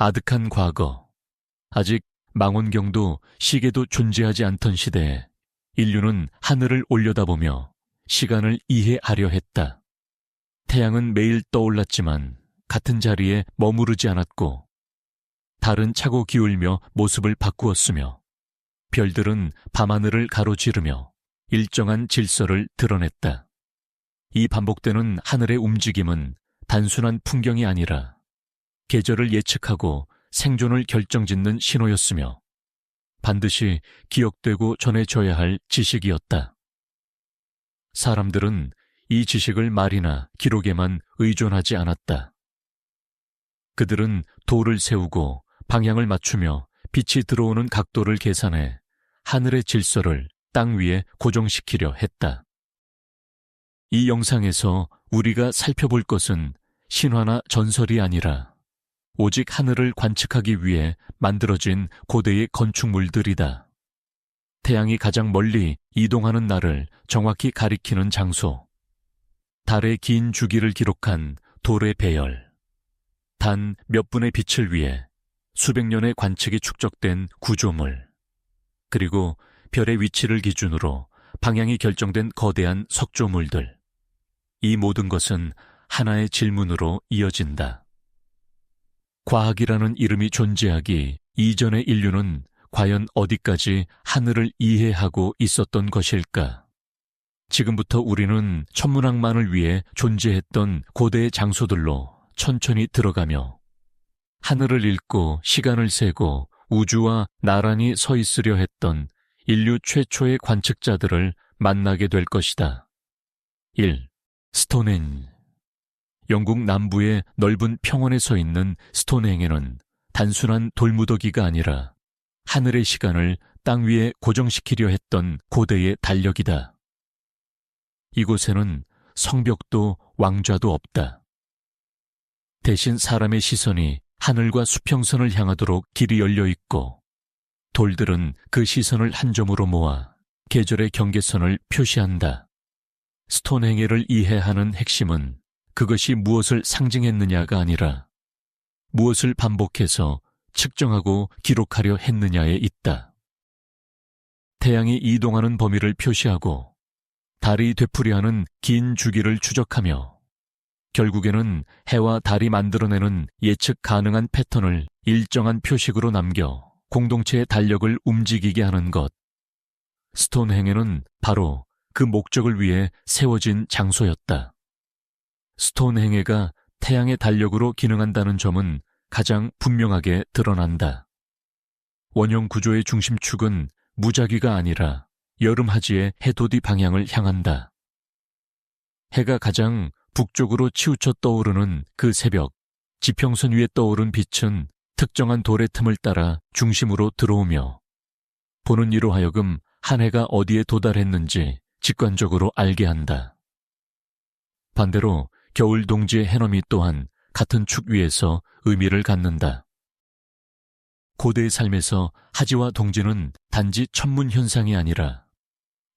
아득한 과거, 아직 망원경도 시계도 존재하지 않던 시대에 인류는 하늘을 올려다보며 시간을 이해하려 했다. 태양은 매일 떠올랐지만 같은 자리에 머무르지 않았고, 달은 차고 기울며 모습을 바꾸었으며, 별들은 밤하늘을 가로지르며 일정한 질서를 드러냈다. 이 반복되는 하늘의 움직임은 단순한 풍경이 아니라 계절을 예측하고 생존을 결정짓는 신호였으며, 반드시 기억되고 전해져야 할 지식이었다. 사람들은 이 지식을 말이나 기록에만 의존하지 않았다. 그들은 돌을 세우고 방향을 맞추며 빛이 들어오는 각도를 계산해 하늘의 질서를 땅 위에 고정시키려 했다. 이 영상에서 우리가 살펴볼 것은 신화나 전설이 아니라 오직 하늘을 관측하기 위해 만들어진 고대의 건축물들이다. 태양이 가장 멀리 이동하는 날을 정확히 가리키는 장소, 달의 긴 주기를 기록한 돌의 배열, 단 몇 분의 빛을 위해 수백 년의 관측이 축적된 구조물, 그리고 별의 위치를 기준으로 방향이 결정된 거대한 석조물들. 이 모든 것은 하나의 질문으로 이어진다. 과학이라는 이름이 존재하기 이전의 인류는 과연 어디까지 하늘을 이해하고 있었던 것일까? 지금부터 우리는 천문학만을 위해 존재했던 고대의 장소들로 천천히 들어가며 하늘을 읽고 시간을 세고 우주와 나란히 서 있으려 했던 인류 최초의 관측자들을 만나게 될 것이다. 1. 스톤헨지. 영국 남부의 넓은 평원에 서 있는 스톤헨지는 단순한 돌무더기가 아니라 하늘의 시간을 땅 위에 고정시키려 했던 고대의 달력이다. 이곳에는 성벽도 왕좌도 없다. 대신 사람의 시선이 하늘과 수평선을 향하도록 길이 열려 있고, 돌들은 그 시선을 한 점으로 모아 계절의 경계선을 표시한다. 스톤헨지를 이해하는 핵심은 그것이 무엇을 상징했느냐가 아니라 무엇을 반복해서 측정하고 기록하려 했느냐에 있다. 태양이 이동하는 범위를 표시하고 달이 되풀이하는 긴 주기를 추적하며 결국에는 해와 달이 만들어내는 예측 가능한 패턴을 일정한 표식으로 남겨 공동체의 달력을 움직이게 하는 것. 스톤헨지는 바로 그 목적을 위해 세워진 장소였다. 스톤헨지가 태양의 달력으로 기능한다는 점은 가장 분명하게 드러난다. 원형 구조의 중심축은 무작위가 아니라 여름하지의 해돋이 방향을 향한다. 해가 가장 북쪽으로 치우쳐 떠오르는 그 새벽, 지평선 위에 떠오른 빛은 특정한 돌의 틈을 따라 중심으로 들어오며 보는 이로 하여금 한 해가 어디에 도달했는지 직관적으로 알게 한다. 반대로 겨울 동지의 해넘이 또한 같은 축 위에서 의미를 갖는다. 고대의 삶에서 하지와 동지는 단지 천문 현상이 아니라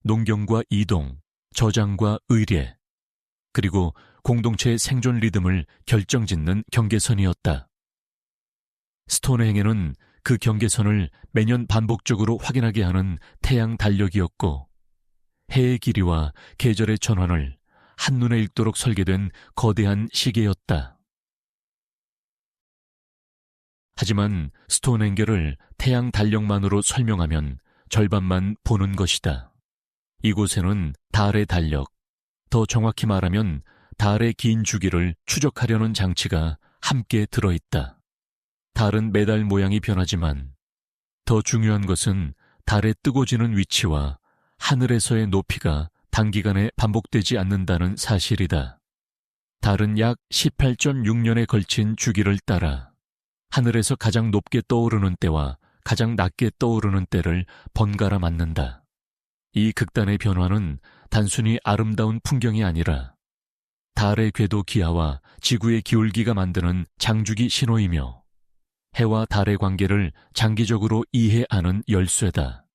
농경과 이동, 저장과 의례, 그리고 공동체의 생존 리듬을 결정짓는 경계선이었다. 스톤헨지는 그 경계선을 매년 반복적으로 확인하게 하는 태양 달력이었고, 해의 길이와 계절의 전환을 한눈에 읽도록 설계된 거대한 시계였다. 하지만 스톤헨지를 태양 달력만으로 설명하면 절반만 보는 것이다. 이곳에는 달의 달력, 더 정확히 말하면 달의 긴 주기를 추적하려는 장치가 함께 들어있다. 달은 매달 모양이 변하지만 더 중요한 것은 달의 뜨고 지는 위치와 하늘에서의 높이가 단기간에 반복되지 않는다는 사실이다. 달은 약 18.6년에 걸친 주기를 따라 하늘에서 가장 높게 떠오르는 때와 가장 낮게 떠오르는 때를 번갈아 맞는다. 이 극단의 변화는 단순히 아름다운 풍경이 아니라 달의 궤도 기하와 지구의 기울기가 만드는 장주기 신호이며 해와 달의 관계를 장기적으로 이해하는 열쇠다.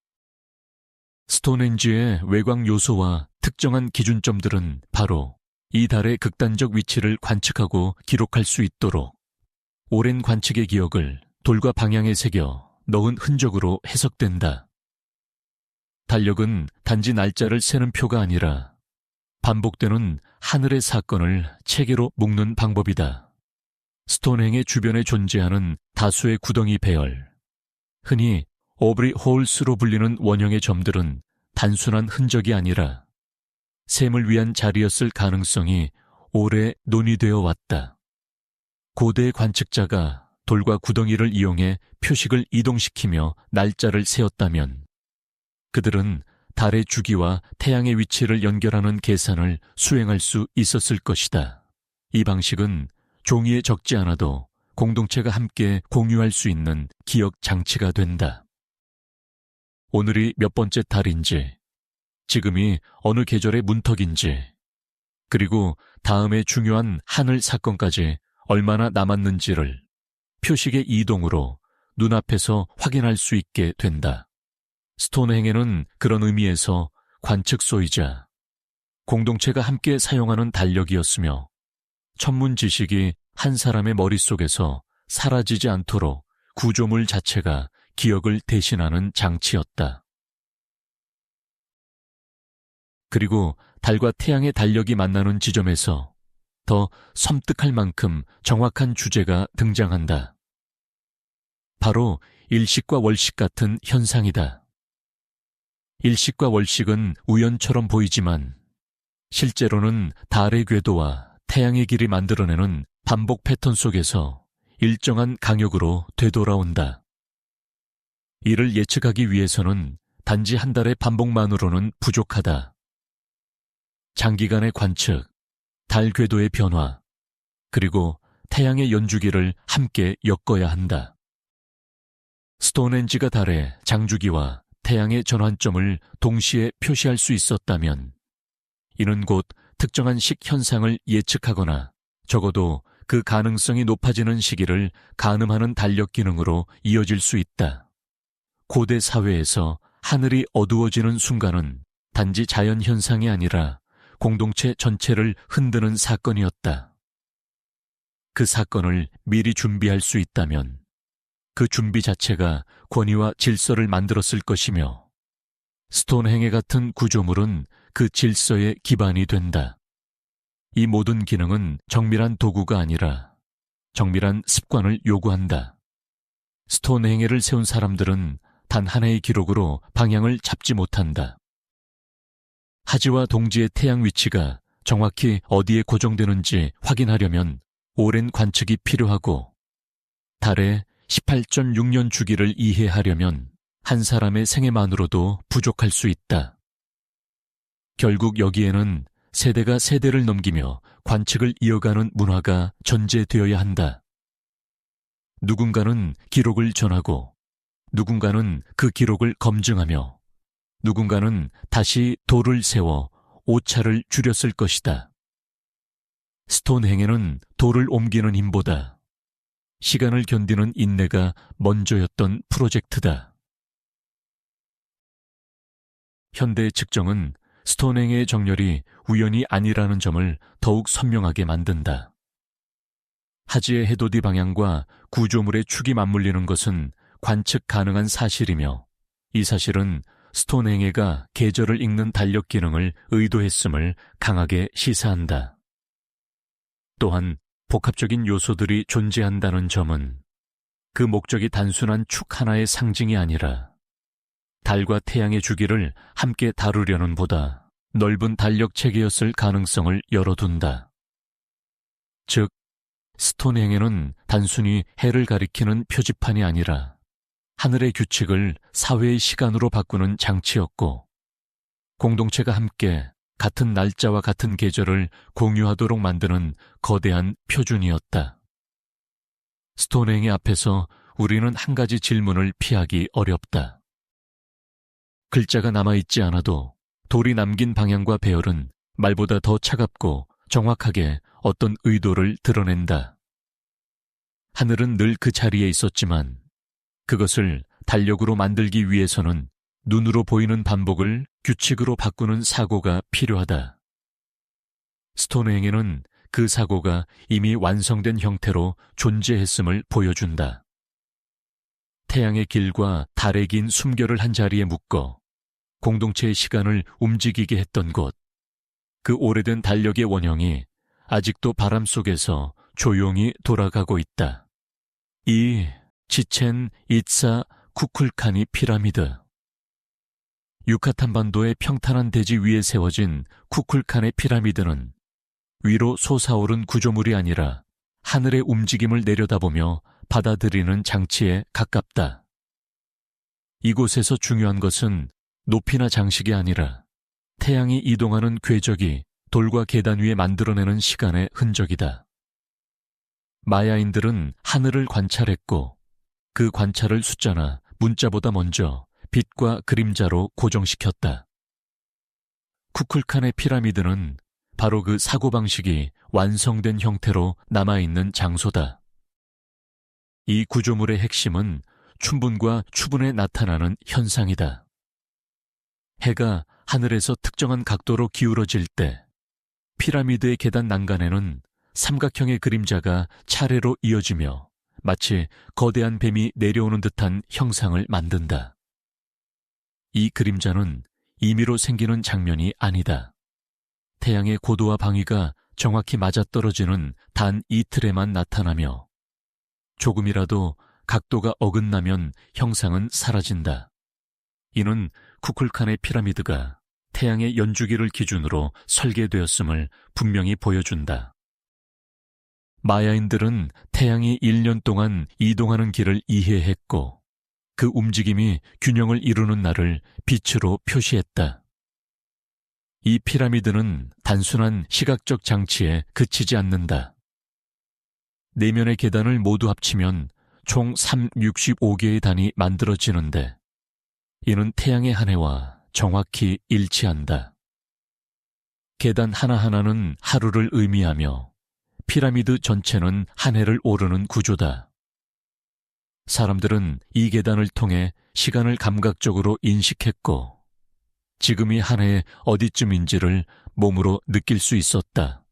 스톤헨지의 외곽 요소와 특정한 기준점들은 바로 이 달의 극단적 위치를 관측하고 기록할 수 있도록 오랜 관측의 기억을 돌과 방향에 새겨 넣은 흔적으로 해석된다. 달력은 단지 날짜를 세는 표가 아니라 반복되는 하늘의 사건을 체계로 묶는 방법이다. 스톤행의 주변에 존재하는 다수의 구덩이 배열, 흔히 오브리 홀스로 불리는 원형의 점들은 단순한 흔적이 아니라 셈을 위한 자리였을 가능성이 오래 논의되어 왔다. 고대 관측자가 돌과 구덩이를 이용해 표식을 이동시키며 날짜를 세웠다면 그들은 달의 주기와 태양의 위치를 연결하는 계산을 수행할 수 있었을 것이다. 이 방식은 종이에 적지 않아도 공동체가 함께 공유할 수 있는 기억 장치가 된다. 오늘이 몇 번째 달인지, 지금이 어느 계절의 문턱인지, 그리고 다음에 중요한 하늘 사건까지 얼마나 남았는지를 표식의 이동으로 눈앞에서 확인할 수 있게 된다. 스톤행에는 그런 의미에서 관측소이자 공동체가 함께 사용하는 달력이었으며 천문 지식이 한 사람의 머릿속에서 사라지지 않도록 구조물 자체가 기억을 대신하는 장치였다. 그리고 달과 태양의 달력이 만나는 지점에서 더 섬뜩할 만큼 정확한 주제가 등장한다. 바로 일식과 월식 같은 현상이다. 일식과 월식은 우연처럼 보이지만 실제로는 달의 궤도와 태양의 길이 만들어내는 반복 패턴 속에서 일정한 강역으로 되돌아온다. 이를 예측하기 위해서는 단지 한 달의 반복만으로는 부족하다. 장기간의 관측, 달 궤도의 변화, 그리고 태양의 연주기를 함께 엮어야 한다. 스톤헨지가 달의 장주기와 태양의 전환점을 동시에 표시할 수 있었다면 이는 곧 특정한 식 현상을 예측하거나 적어도 그 가능성이 높아지는 시기를 가늠하는 달력 기능으로 이어질 수 있다. 고대 사회에서 하늘이 어두워지는 순간은 단지 자연 현상이 아니라 공동체 전체를 흔드는 사건이었다. 그 사건을 미리 준비할 수 있다면 그 준비 자체가 권위와 질서를 만들었을 것이며 스톤행에 같은 구조물은 그 질서의 기반이 된다. 이 모든 기능은 정밀한 도구가 아니라 정밀한 습관을 요구한다. 스톤행에를 세운 사람들은 단 하나의 기록으로 방향을 잡지 못한다. 하지와 동지의 태양 위치가 정확히 어디에 고정되는지 확인하려면 오랜 관측이 필요하고 달의 18.6년 주기를 이해하려면 한 사람의 생애만으로도 부족할 수 있다. 결국 여기에는 세대가 세대를 넘기며 관측을 이어가는 문화가 전제되어야 한다. 누군가는 기록을 전하고 누군가는 그 기록을 검증하며 누군가는 다시 돌을 세워 오차를 줄였을 것이다. 스톤행에는 돌을 옮기는 힘보다 시간을 견디는 인내가 먼저였던 프로젝트다. 현대의 측정은 스톤행의 정렬이 우연이 아니라는 점을 더욱 선명하게 만든다. 하지의 해돋이 방향과 구조물의 축이 맞물리는 것은 관측 가능한 사실이며 이 사실은 스톤행에가 계절을 읽는 달력 기능을 의도했음을 강하게 시사한다. 또한 복합적인 요소들이 존재한다는 점은 그 목적이 단순한 축 하나의 상징이 아니라 달과 태양의 주기를 함께 다루려는 보다 넓은 달력 체계였을 가능성을 열어둔다. 즉, 스톤행에는 단순히 해를 가리키는 표지판이 아니라 하늘의 규칙을 사회의 시간으로 바꾸는 장치였고 공동체가 함께 같은 날짜와 같은 계절을 공유하도록 만드는 거대한 표준이었다. 스톤행의 앞에서 우리는 한 가지 질문을 피하기 어렵다. 글자가 남아있지 않아도 돌이 남긴 방향과 배열은 말보다 더 차갑고 정확하게 어떤 의도를 드러낸다. 하늘은 늘 그 자리에 있었지만 그것을 달력으로 만들기 위해서는 눈으로 보이는 반복을 규칙으로 바꾸는 사고가 필요하다. 스톤행에는 그 사고가 이미 완성된 형태로 존재했음을 보여준다. 태양의 길과 달의 긴 숨결을 한 자리에 묶어 공동체의 시간을 움직이게 했던 곳, 그 오래된 달력의 원형이 아직도 바람 속에서 조용히 돌아가고 있다. 이 치첸 이차 쿠쿨카니 피라미드. 유카탄 반도의 평탄한 대지 위에 세워진 쿠쿨칸의 피라미드는 위로 솟아오른 구조물이 아니라 하늘의 움직임을 내려다보며 받아들이는 장치에 가깝다. 이곳에서 중요한 것은 높이나 장식이 아니라 태양이 이동하는 궤적이 돌과 계단 위에 만들어내는 시간의 흔적이다. 마야인들은 하늘을 관찰했고 그 관찰을 숫자나 문자보다 먼저 빛과 그림자로 고정시켰다. 쿠쿨칸의 피라미드는 바로 그 사고방식이 완성된 형태로 남아있는 장소다. 이 구조물의 핵심은 춘분과 추분에 나타나는 현상이다. 해가 하늘에서 특정한 각도로 기울어질 때 피라미드의 계단 난간에는 삼각형의 그림자가 차례로 이어지며 마치 거대한 뱀이 내려오는 듯한 형상을 만든다. 이 그림자는 임의로 생기는 장면이 아니다. 태양의 고도와 방위가 정확히 맞아떨어지는 단 이틀에만 나타나며 조금이라도 각도가 어긋나면 형상은 사라진다. 이는 쿠쿨칸의 피라미드가 태양의 연주기를 기준으로 설계되었음을 분명히 보여준다. 마야인들은 태양이 1년 동안 이동하는 길을 이해했고 그 움직임이 균형을 이루는 날을 빛으로 표시했다. 이 피라미드는 단순한 시각적 장치에 그치지 않는다. 내면의 계단을 모두 합치면 총 365개의 단이 만들어지는데 이는 태양의 한 해와 정확히 일치한다. 계단 하나하나는 하루를 의미하며 피라미드 전체는 한 해를 오르는 구조다. 사람들은 이 계단을 통해 시간을 감각적으로 인식했고 지금이 한 해 어디쯤인지를 몸으로 느낄 수 있었다.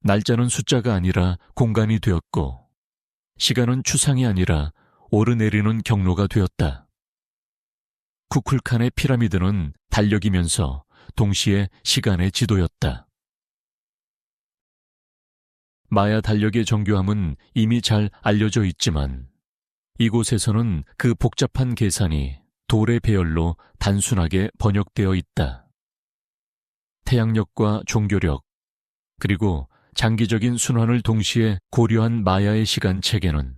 날짜는 숫자가 아니라 공간이 되었고 시간은 추상이 아니라 오르내리는 경로가 되었다. 쿠쿨칸의 피라미드는 달력이면서 동시에 시간의 지도였다. 마야 달력의 정교함은 이미 잘 알려져 있지만 이곳에서는 그 복잡한 계산이 돌의 배열로 단순하게 번역되어 있다. 태양력과 종교력, 그리고 장기적인 순환을 동시에 고려한 마야의 시간 체계는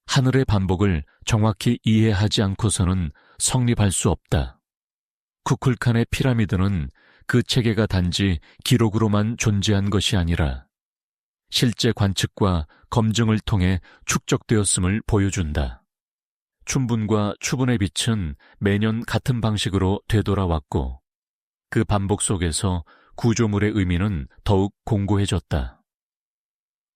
하늘의 반복을 정확히 이해하지 않고서는 성립할 수 없다. 쿠쿨칸의 피라미드는 그 체계가 단지 기록으로만 존재한 것이 아니라 실제 관측과 검증을 통해 축적되었음을 보여준다. 춘분과 추분의 빛은 매년 같은 방식으로 되돌아왔고 그 반복 속에서 구조물의 의미는 더욱 공고해졌다.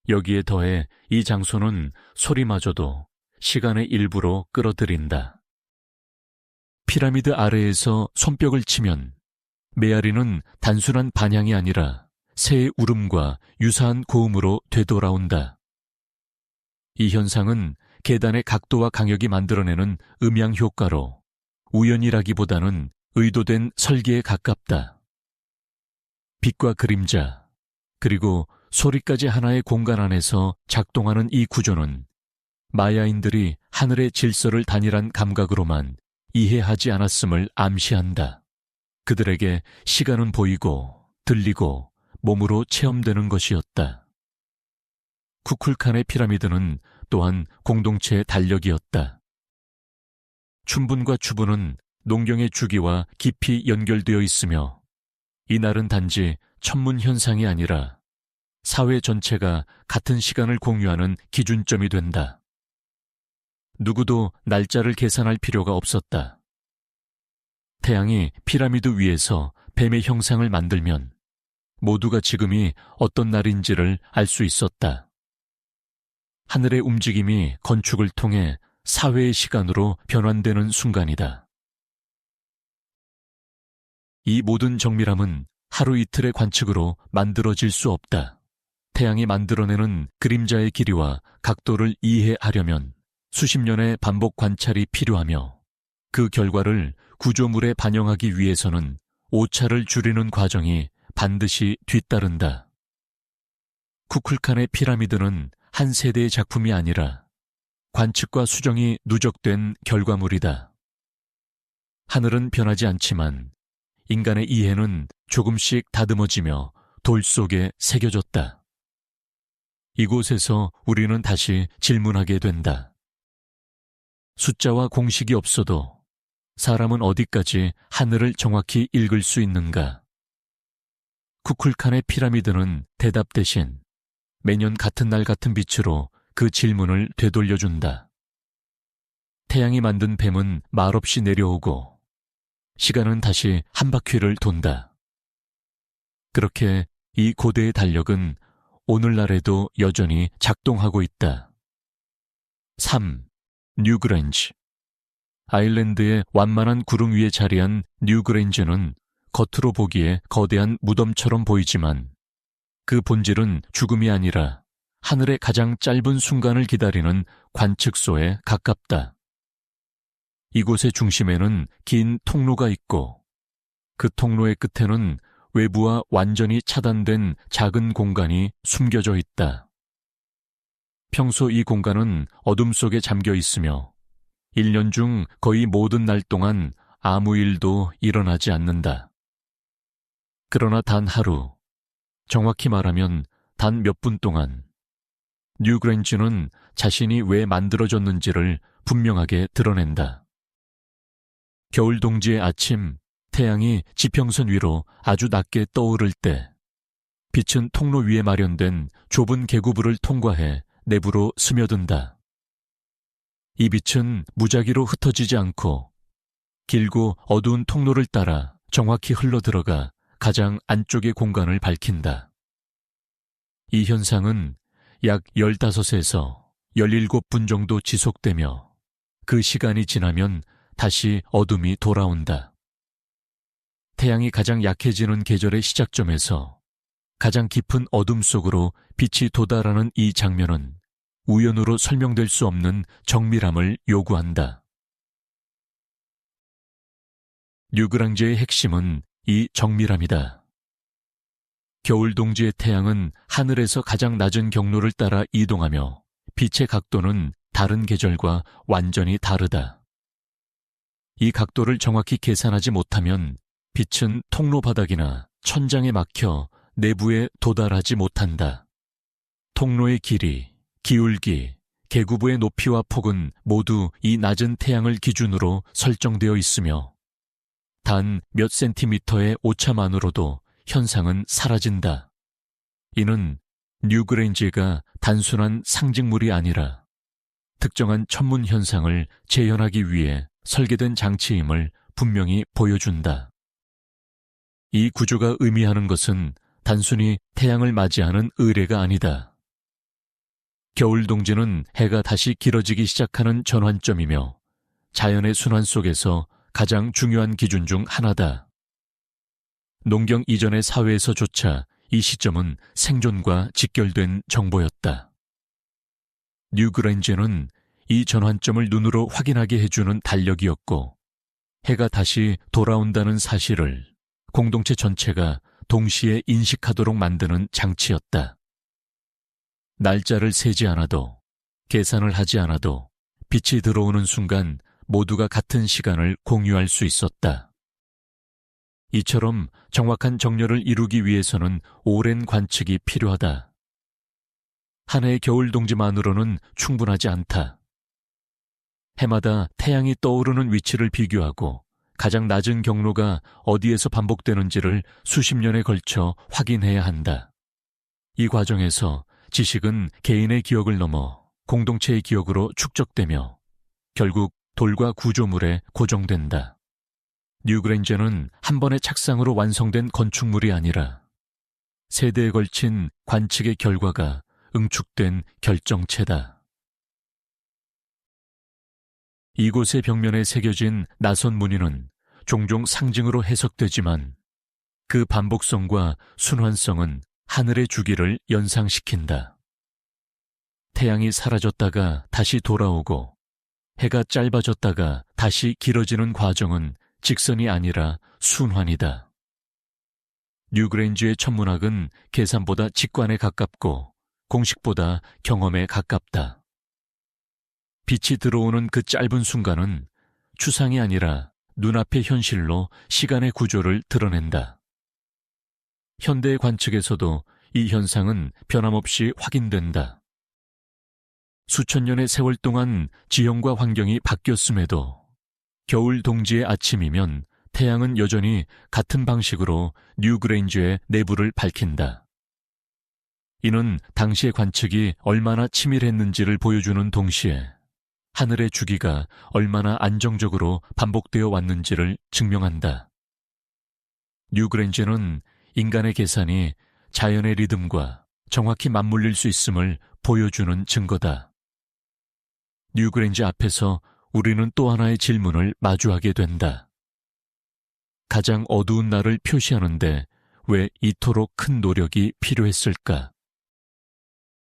여기에 더해 이 장소는 소리마저도 시간의 일부로 끌어들인다. 피라미드 아래에서 손뼉을 치면 메아리는 단순한 반향이 아니라 새의 울음과 유사한 고음으로 되돌아온다. 이 현상은 계단의 각도와 강역이 만들어내는 음향 효과로 우연이라기보다는 의도된 설계에 가깝다. 빛과 그림자, 그리고 소리까지 하나의 공간 안에서 작동하는 이 구조는 마야인들이 하늘의 질서를 단일한 감각으로만 이해하지 않았음을 암시한다. 그들에게 시간은 보이고 들리고 몸으로 체험되는 것이었다. 쿠쿨칸의 피라미드는 또한 공동체의 달력이었다. 춘분과 추분은 농경의 주기와 깊이 연결되어 있으며 이날은 단지 천문 현상이 아니라 사회 전체가 같은 시간을 공유하는 기준점이 된다. 누구도 날짜를 계산할 필요가 없었다. 태양이 피라미드 위에서 뱀의 형상을 만들면 모두가 지금이 어떤 날인지를 알 수 있었다. 하늘의 움직임이 건축을 통해 사회의 시간으로 변환되는 순간이다. 이 모든 정밀함은 하루 이틀의 관측으로 만들어질 수 없다. 태양이 만들어내는 그림자의 길이와 각도를 이해하려면 수십 년의 반복 관찰이 필요하며 그 결과를 구조물에 반영하기 위해서는 오차를 줄이는 과정이 반드시 뒤따른다. 쿠쿨칸의 피라미드는 한 세대의 작품이 아니라 관측과 수정이 누적된 결과물이다. 하늘은 변하지 않지만 인간의 이해는 조금씩 다듬어지며 돌 속에 새겨졌다. 이곳에서 우리는 다시 질문하게 된다. 숫자와 공식이 없어도 사람은 어디까지 하늘을 정확히 읽을 수 있는가? 쿠쿨칸의 피라미드는 대답 대신 매년 같은 날 같은 빛으로 그 질문을 되돌려준다. 태양이 만든 뱀은 말없이 내려오고 시간은 다시 한 바퀴를 돈다. 그렇게 이 고대의 달력은 오늘날에도 여전히 작동하고 있다. 3. 뉴그랜지. 아일랜드의 완만한 구름 위에 자리한 뉴그랜지는 겉으로 보기에 거대한 무덤처럼 보이지만 그 본질은 죽음이 아니라 하늘의 가장 짧은 순간을 기다리는 관측소에 가깝다. 이곳의 중심에는 긴 통로가 있고 그 통로의 끝에는 외부와 완전히 차단된 작은 공간이 숨겨져 있다. 평소 이 공간은 어둠 속에 잠겨 있으며 1년 중 거의 모든 날 동안 아무 일도 일어나지 않는다. 그러나 단 하루, 정확히 말하면 단 몇 분 동안 뉴그랜지는 자신이 왜 만들어졌는지를 분명하게 드러낸다. 겨울 동지의 아침, 태양이 지평선 위로 아주 낮게 떠오를 때 빛은 통로 위에 마련된 좁은 계구부를 통과해 내부로 스며든다. 이 빛은 무작위로 흩어지지 않고 길고 어두운 통로를 따라 정확히 흘러들어가 가장 안쪽의 공간을 밝힌다. 이 현상은 약 15에서 17분 정도 지속되며 그 시간이 지나면 다시 어둠이 돌아온다. 태양이 가장 약해지는 계절의 시작점에서 가장 깊은 어둠 속으로 빛이 도달하는 이 장면은 우연으로 설명될 수 없는 정밀함을 요구한다. 뉴그랑제의 핵심은 이 정밀함이다. 겨울 동지의 태양은 하늘에서 가장 낮은 경로를 따라 이동하며 빛의 각도는 다른 계절과 완전히 다르다. 이 각도를 정확히 계산하지 못하면 빛은 통로 바닥이나 천장에 막혀 내부에 도달하지 못한다. 통로의 길이, 기울기, 계구부의 높이와 폭은 모두 이 낮은 태양을 기준으로 설정되어 있으며 단 몇 센티미터의 오차만으로도 현상은 사라진다. 이는 뉴그랜지가 단순한 상징물이 아니라 특정한 천문 현상을 재현하기 위해 설계된 장치임을 분명히 보여준다. 이 구조가 의미하는 것은 단순히 태양을 맞이하는 의례가 아니다. 겨울 동지는 해가 다시 길어지기 시작하는 전환점이며 자연의 순환 속에서 가장 중요한 기준 중 하나다. 농경 이전의 사회에서조차 이 시점은 생존과 직결된 정보였다. 뉴그랜지는 이 전환점을 눈으로 확인하게 해주는 달력이었고 해가 다시 돌아온다는 사실을 공동체 전체가 동시에 인식하도록 만드는 장치였다. 날짜를 세지 않아도 계산을 하지 않아도 빛이 들어오는 순간 모두가 같은 시간을 공유할 수 있었다. 이처럼 정확한 정렬을 이루기 위해서는 오랜 관측이 필요하다. 한 해의 겨울 동지만으로는 충분하지 않다. 해마다 태양이 떠오르는 위치를 비교하고 가장 낮은 경로가 어디에서 반복되는지를 수십 년에 걸쳐 확인해야 한다. 이 과정에서 지식은 개인의 기억을 넘어 공동체의 기억으로 축적되며 결국 돌과 구조물에 고정된다. 뉴그랜지는 한 번의 착상으로 완성된 건축물이 아니라 세대에 걸친 관측의 결과가 응축된 결정체다. 이곳의 벽면에 새겨진 나선 무늬는 종종 상징으로 해석되지만 그 반복성과 순환성은 하늘의 주기를 연상시킨다. 태양이 사라졌다가 다시 돌아오고 해가 짧아졌다가 다시 길어지는 과정은 직선이 아니라 순환이다. 뉴그랜지의 천문학은 계산보다 직관에 가깝고 공식보다 경험에 가깝다. 빛이 들어오는 그 짧은 순간은 추상이 아니라 눈앞의 현실로 시간의 구조를 드러낸다. 현대의 관측에서도 이 현상은 변함없이 확인된다. 수천 년의 세월 동안 지형과 환경이 바뀌었음에도 겨울 동지의 아침이면 태양은 여전히 같은 방식으로 뉴그랜지의 내부를 밝힌다. 이는 당시의 관측이 얼마나 치밀했는지를 보여주는 동시에 하늘의 주기가 얼마나 안정적으로 반복되어 왔는지를 증명한다. 뉴그랜지는 인간의 계산이 자연의 리듬과 정확히 맞물릴 수 있음을 보여주는 증거다. 뉴그랜지 앞에서 우리는 또 하나의 질문을 마주하게 된다. 가장 어두운 날을 표시하는데 왜 이토록 큰 노력이 필요했을까?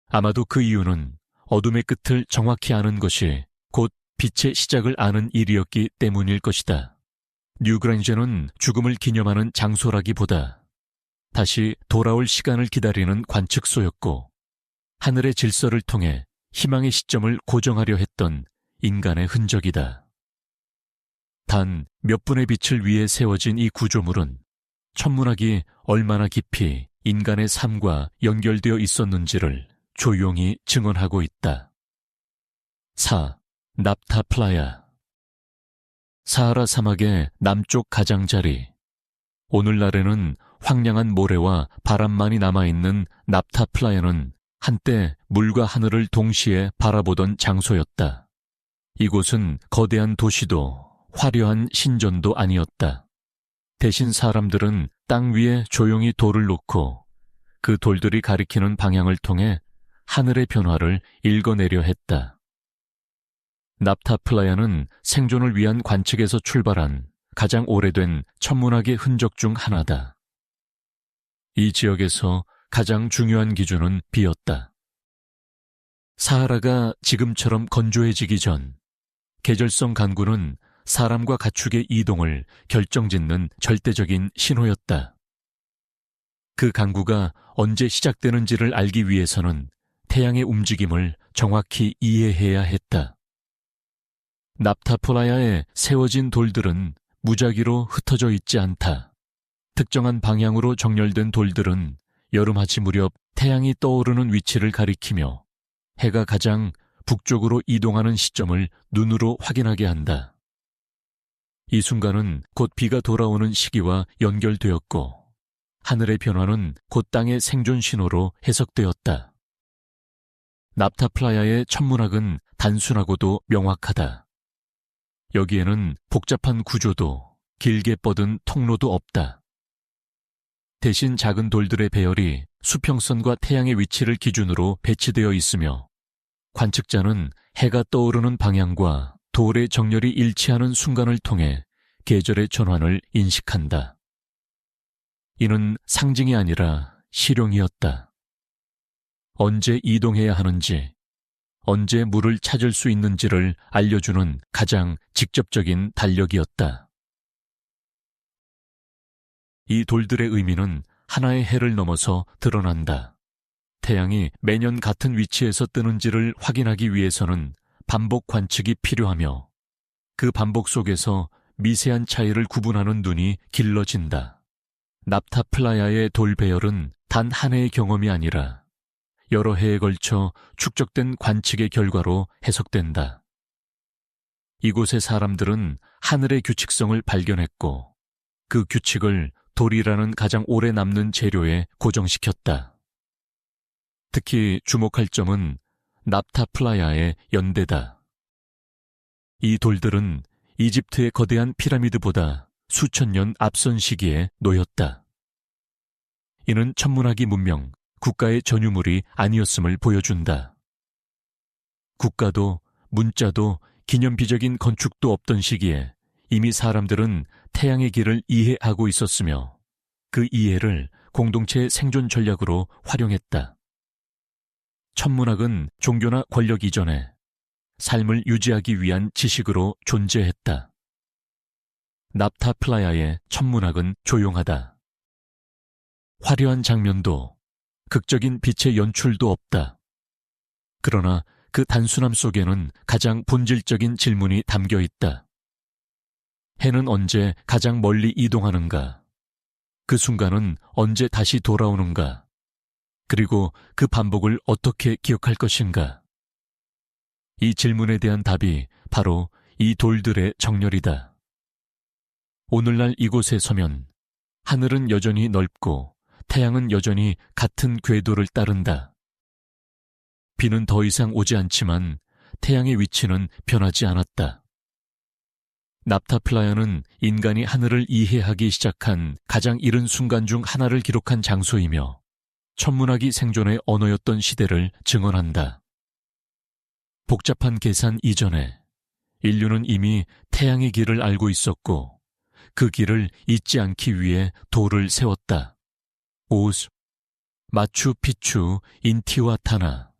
아마도 그 이유는 어둠의 끝을 정확히 아는 것이 곧 빛의 시작을 아는 일이었기 때문일 것이다. 뉴그랜지는 죽음을 기념하는 장소라기보다 다시 돌아올 시간을 기다리는 관측소였고 하늘의 질서를 통해 희망의 시점을 고정하려 했던 인간의 흔적이다. 단 몇 분의 빛을 위해 세워진 이 구조물은 천문학이 얼마나 깊이 인간의 삶과 연결되어 있었는지를 조용히 증언하고 있다. 4. 납타플라야. 사하라 사막의 남쪽 가장자리. 오늘날에는 황량한 모래와 바람만이 남아있는 납타플라야는 한때 물과 하늘을 동시에 바라보던 장소였다. 이곳은 거대한 도시도 화려한 신전도 아니었다. 대신 사람들은 땅 위에 조용히 돌을 놓고 그 돌들이 가리키는 방향을 통해 하늘의 변화를 읽어내려 했다. 납타플라야는 생존을 위한 관측에서 출발한 가장 오래된 천문학의 흔적 중 하나다. 이 지역에서 가장 중요한 기준은 비였다. 사하라가 지금처럼 건조해지기 전 계절성 간구는 사람과 가축의 이동을 결정짓는 절대적인 신호였다. 그 간구가 언제 시작되는지를 알기 위해서는 태양의 움직임을 정확히 이해해야 했다. 납타플라야에 세워진 돌들은 무작위로 흩어져 있지 않다. 특정한 방향으로 정렬된 돌들은 여름하치 무렵 태양이 떠오르는 위치를 가리키며 해가 가장 북쪽으로 이동하는 시점을 눈으로 확인하게 한다. 이 순간은 곧 비가 돌아오는 시기와 연결되었고 하늘의 변화는 곧 땅의 생존 신호로 해석되었다. 납타플라야의 천문학은 단순하고도 명확하다. 여기에는 복잡한 구조도 길게 뻗은 통로도 없다. 대신 작은 돌들의 배열이 수평선과 태양의 위치를 기준으로 배치되어 있으며 관측자는 해가 떠오르는 방향과 돌의 정렬이 일치하는 순간을 통해 계절의 전환을 인식한다. 이는 상징이 아니라 실용이었다. 언제 이동해야 하는지, 언제 물을 찾을 수 있는지를 알려주는 가장 직접적인 달력이었다. 이 돌들의 의미는 하나의 해를 넘어서 드러난다. 태양이 매년 같은 위치에서 뜨는지를 확인하기 위해서는 반복 관측이 필요하며 그 반복 속에서 미세한 차이를 구분하는 눈이 길러진다. 납타플라야의 돌 배열은 단 한 해의 경험이 아니라 여러 해에 걸쳐 축적된 관측의 결과로 해석된다. 이곳의 사람들은 하늘의 규칙성을 발견했고 그 규칙을 돌이라는 가장 오래 남는 재료에 고정시켰다. 특히 주목할 점은 납타플라야의 연대다. 이 돌들은 이집트의 거대한 피라미드보다 수천 년 앞선 시기에 놓였다. 이는 천문학이 문명, 국가의 전유물이 아니었음을 보여준다. 국가도 문자도 기념비적인 건축도 없던 시기에 이미 사람들은 태양의 길을 이해하고 있었으며 그 이해를 공동체의 생존 전략으로 활용했다. 천문학은 종교나 권력 이전에 삶을 유지하기 위한 지식으로 존재했다. 납타플라야의 천문학은 조용하다. 화려한 장면도 극적인 빛의 연출도 없다. 그러나 그 단순함 속에는 가장 본질적인 질문이 담겨 있다. 해는 언제 가장 멀리 이동하는가? 그 순간은 언제 다시 돌아오는가? 그리고 그 반복을 어떻게 기억할 것인가? 이 질문에 대한 답이 바로 이 돌들의 정렬이다. 오늘날 이곳에 서면 하늘은 여전히 넓고 태양은 여전히 같은 궤도를 따른다. 비는 더 이상 오지 않지만 태양의 위치는 변하지 않았다. 납타플라야는 인간이 하늘을 이해하기 시작한 가장 이른 순간 중 하나를 기록한 장소이며 천문학이 생존의 언어였던 시대를 증언한다. 복잡한 계산 이전에 인류는 이미 태양의 길을 알고 있었고 그 길을 잊지 않기 위해 돌을 세웠다. 오스, 마추픽추, 인티후아타나.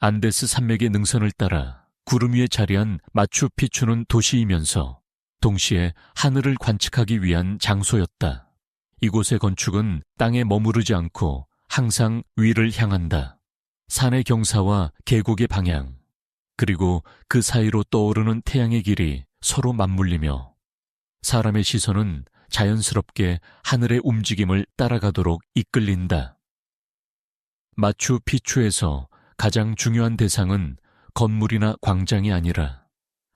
안데스 산맥의 능선을 따라 구름 위에 자리한 마추픽추는 도시이면서 동시에 하늘을 관측하기 위한 장소였다. 이곳의 건축은 땅에 머무르지 않고 항상 위를 향한다. 산의 경사와 계곡의 방향, 그리고 그 사이로 떠오르는 태양의 길이 서로 맞물리며 사람의 시선은 자연스럽게 하늘의 움직임을 따라가도록 이끌린다. 마추픽추에서 가장 중요한 대상은 건물이나 광장이 아니라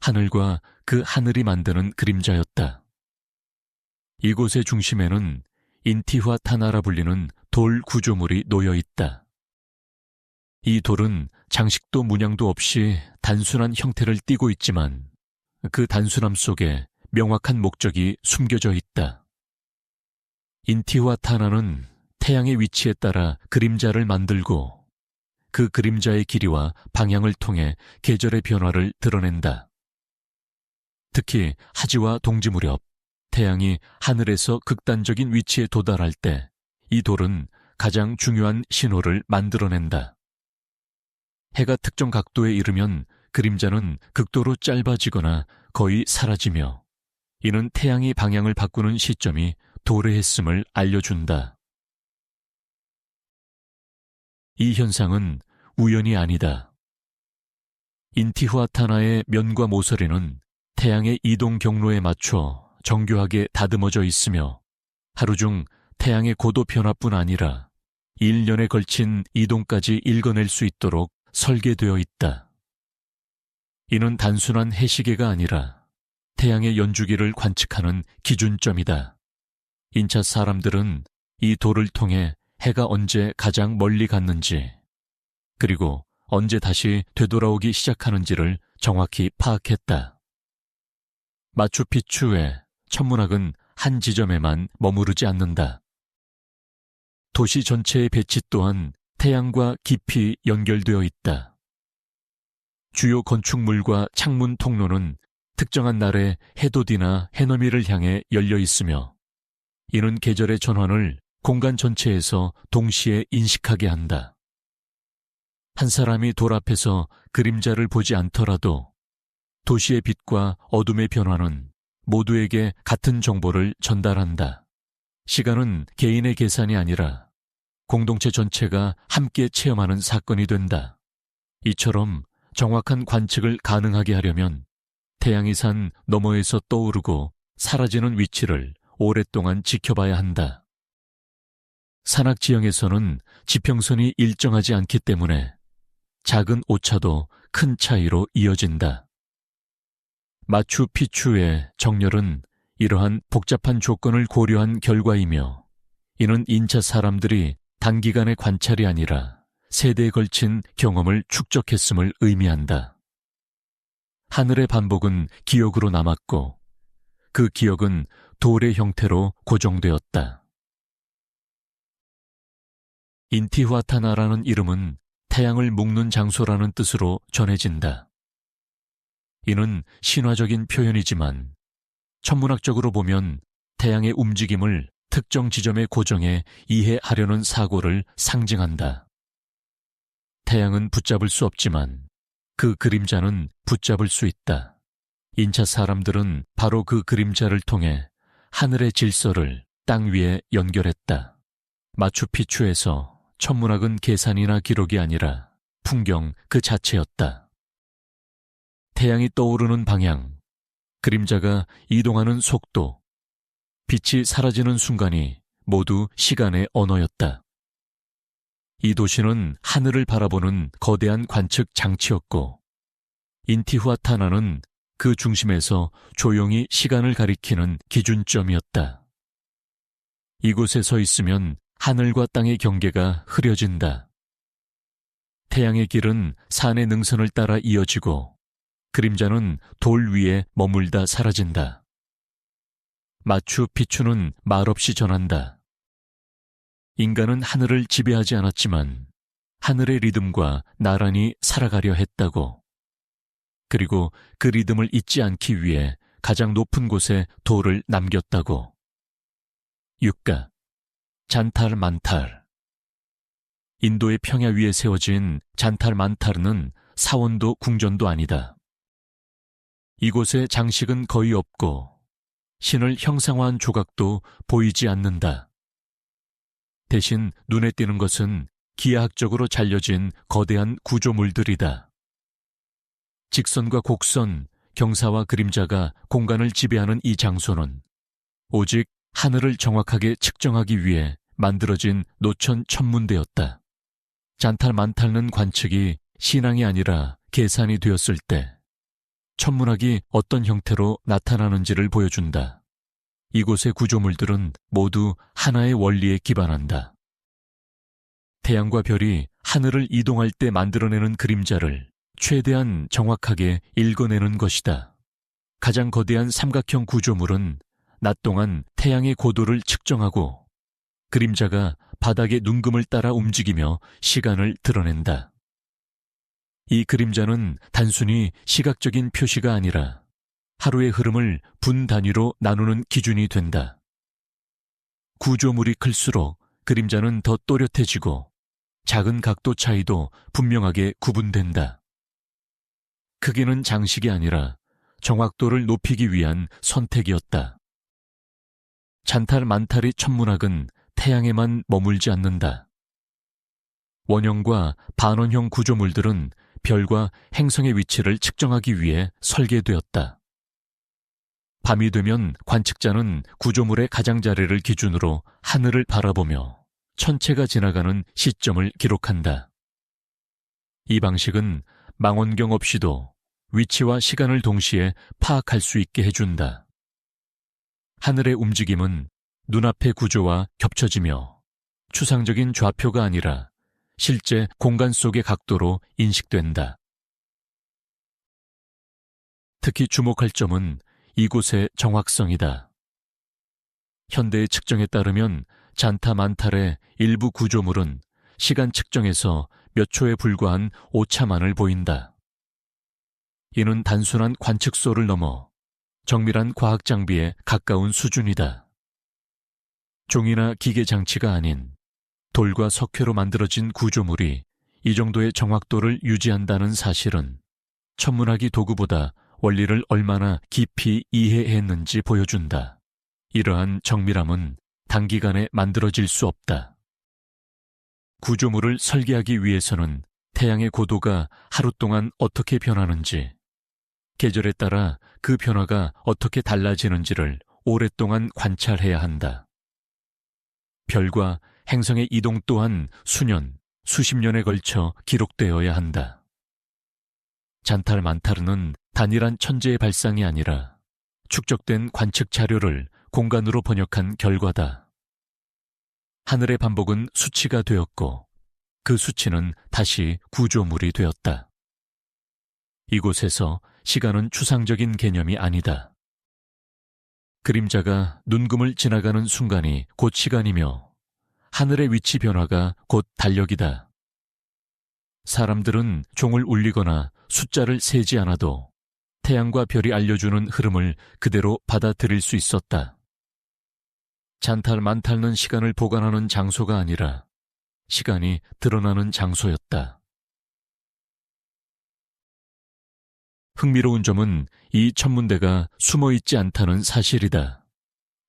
하늘과 그 하늘이 만드는 그림자였다. 이곳의 중심에는 인티후아타나라 불리는 돌 구조물이 놓여 있다. 이 돌은 장식도 문양도 없이 단순한 형태를 띠고 있지만 그 단순함 속에 명확한 목적이 숨겨져 있다. 인티후아타나는 태양의 위치에 따라 그림자를 만들고 그 그림자의 길이와 방향을 통해 계절의 변화를 드러낸다. 특히 하지와 동지 무렵 태양이 하늘에서 극단적인 위치에 도달할 때 이 돌은 가장 중요한 신호를 만들어낸다. 해가 특정 각도에 이르면 그림자는 극도로 짧아지거나 거의 사라지며 이는 태양이 방향을 바꾸는 시점이 도래했음을 알려준다. 이 현상은 우연이 아니다. 인티후아타나의 면과 모서리는 태양의 이동 경로에 맞춰 정교하게 다듬어져 있으며 하루 중 태양의 고도 변화뿐 아니라 1년에 걸친 이동까지 읽어낼 수 있도록 설계되어 있다. 이는 단순한 해시계가 아니라 태양의 연주기를 관측하는 기준점이다. 인차 사람들은 이 돌을 통해 해가 언제 가장 멀리 갔는지, 그리고 언제 다시 되돌아오기 시작하는지를 정확히 파악했다. 마추픽추의 천문학은 한 지점에만 머무르지 않는다. 도시 전체의 배치 또한 태양과 깊이 연결되어 있다. 주요 건축물과 창문 통로는 특정한 날에 해돋이나 해넘이를 향해 열려 있으며 이는 계절의 전환을 공간 전체에서 동시에 인식하게 한다. 한 사람이 돌 앞에서 그림자를 보지 않더라도 도시의 빛과 어둠의 변화는 모두에게 같은 정보를 전달한다. 시간은 개인의 계산이 아니라 공동체 전체가 함께 체험하는 사건이 된다. 이처럼 정확한 관측을 가능하게 하려면 태양이 산 너머에서 떠오르고 사라지는 위치를 오랫동안 지켜봐야 한다. 산악 지형에서는 지평선이 일정하지 않기 때문에 작은 오차도 큰 차이로 이어진다. 마추픽추의 정렬은 이러한 복잡한 조건을 고려한 결과이며 이는 인차 사람들이 단기간의 관찰이 아니라 세대에 걸친 경험을 축적했음을 의미한다. 하늘의 반복은 기억으로 남았고 그 기억은 돌의 형태로 고정되었다. 인티후아타나라는 이름은 태양을 묶는 장소라는 뜻으로 전해진다. 이는 신화적인 표현이지만 천문학적으로 보면 태양의 움직임을 특정 지점에 고정해 이해하려는 사고를 상징한다. 태양은 붙잡을 수 없지만 그 그림자는 붙잡을 수 있다. 인차 사람들은 바로 그 그림자를 통해 하늘의 질서를 땅 위에 연결했다. 마추픽추에서 천문학은 계산이나 기록이 아니라 풍경 그 자체였다. 태양이 떠오르는 방향, 그림자가 이동하는 속도, 빛이 사라지는 순간이 모두 시간의 언어였다. 이 도시는 하늘을 바라보는 거대한 관측 장치였고, 인티후아타나는 그 중심에서 조용히 시간을 가리키는 기준점이었다. 이곳에 서 있으면 하늘과 땅의 경계가 흐려진다. 태양의 길은 산의 능선을 따라 이어지고 그림자는 돌 위에 머물다 사라진다. 마추픽추는 말없이 전한다. 인간은 하늘을 지배하지 않았지만 하늘의 리듬과 나란히 살아가려 했다고. 그리고 그 리듬을 잊지 않기 위해 가장 높은 곳에 돌을 남겼다고. 육가, 잔탈 만탈. 인도의 평야 위에 세워진 잔탈 만탈은 사원도 궁전도 아니다. 이곳에 장식은 거의 없고 신을 형상화한 조각도 보이지 않는다. 대신 눈에 띄는 것은 기하학적으로 잘려진 거대한 구조물들이다. 직선과 곡선, 경사와 그림자가 공간을 지배하는 이 장소는 오직 하늘을 정확하게 측정하기 위해 만들어진 노천 천문대였다. 잔탈 만탈는 관측이 신앙이 아니라 계산이 되었을 때 천문학이 어떤 형태로 나타나는지를 보여준다. 이곳의 구조물들은 모두 하나의 원리에 기반한다. 태양과 별이 하늘을 이동할 때 만들어내는 그림자를 최대한 정확하게 읽어내는 것이다. 가장 거대한 삼각형 구조물은 낮 동안 태양의 고도를 측정하고 그림자가 바닥의 눈금을 따라 움직이며 시간을 드러낸다. 이 그림자는 단순히 시각적인 표시가 아니라 하루의 흐름을 분 단위로 나누는 기준이 된다. 구조물이 클수록 그림자는 더 또렷해지고 작은 각도 차이도 분명하게 구분된다. 크기는 장식이 아니라 정확도를 높이기 위한 선택이었다. 잔탈 만탈의 천문학은 태양에만 머물지 않는다. 원형과 반원형 구조물들은 별과 행성의 위치를 측정하기 위해 설계되었다. 밤이 되면 관측자는 구조물의 가장자리를 기준으로 하늘을 바라보며 천체가 지나가는 시점을 기록한다. 이 방식은 망원경 없이도 위치와 시간을 동시에 파악할 수 있게 해준다. 하늘의 움직임은 눈앞의 구조와 겹쳐지며 추상적인 좌표가 아니라 실제 공간 속의 각도로 인식된다. 특히 주목할 점은 이곳의 정확성이다. 현대의 측정에 따르면 잔타 만탈의 일부 구조물은 시간 측정에서 몇 초에 불과한 오차만을 보인다. 이는 단순한 관측소를 넘어 정밀한 과학 장비에 가까운 수준이다. 종이나 기계 장치가 아닌 돌과 석회로 만들어진 구조물이 이 정도의 정확도를 유지한다는 사실은 천문학이 도구보다 원리를 얼마나 깊이 이해했는지 보여준다. 이러한 정밀함은 단기간에 만들어질 수 없다. 구조물을 설계하기 위해서는 태양의 고도가 하루 동안 어떻게 변하는지, 계절에 따라 그 변화가 어떻게 달라지는지를 오랫동안 관찰해야 한다. 별과 행성의 이동 또한 수년, 수십 년에 걸쳐 기록되어야 한다. 잔탈 만타르는 단일한 천재의 발상이 아니라 축적된 관측 자료를 공간으로 번역한 결과다. 하늘의 반복은 수치가 되었고 그 수치는 다시 구조물이 되었다. 이곳에서 시간은 추상적인 개념이 아니다. 그림자가 눈금을 지나가는 순간이 곧 시간이며 하늘의 위치 변화가 곧 달력이다. 사람들은 종을 울리거나 숫자를 세지 않아도 태양과 별이 알려주는 흐름을 그대로 받아들일 수 있었다. 잔탈만탈는 시간을 보관하는 장소가 아니라 시간이 드러나는 장소였다. 흥미로운 점은 이 천문대가 숨어있지 않다는 사실이다.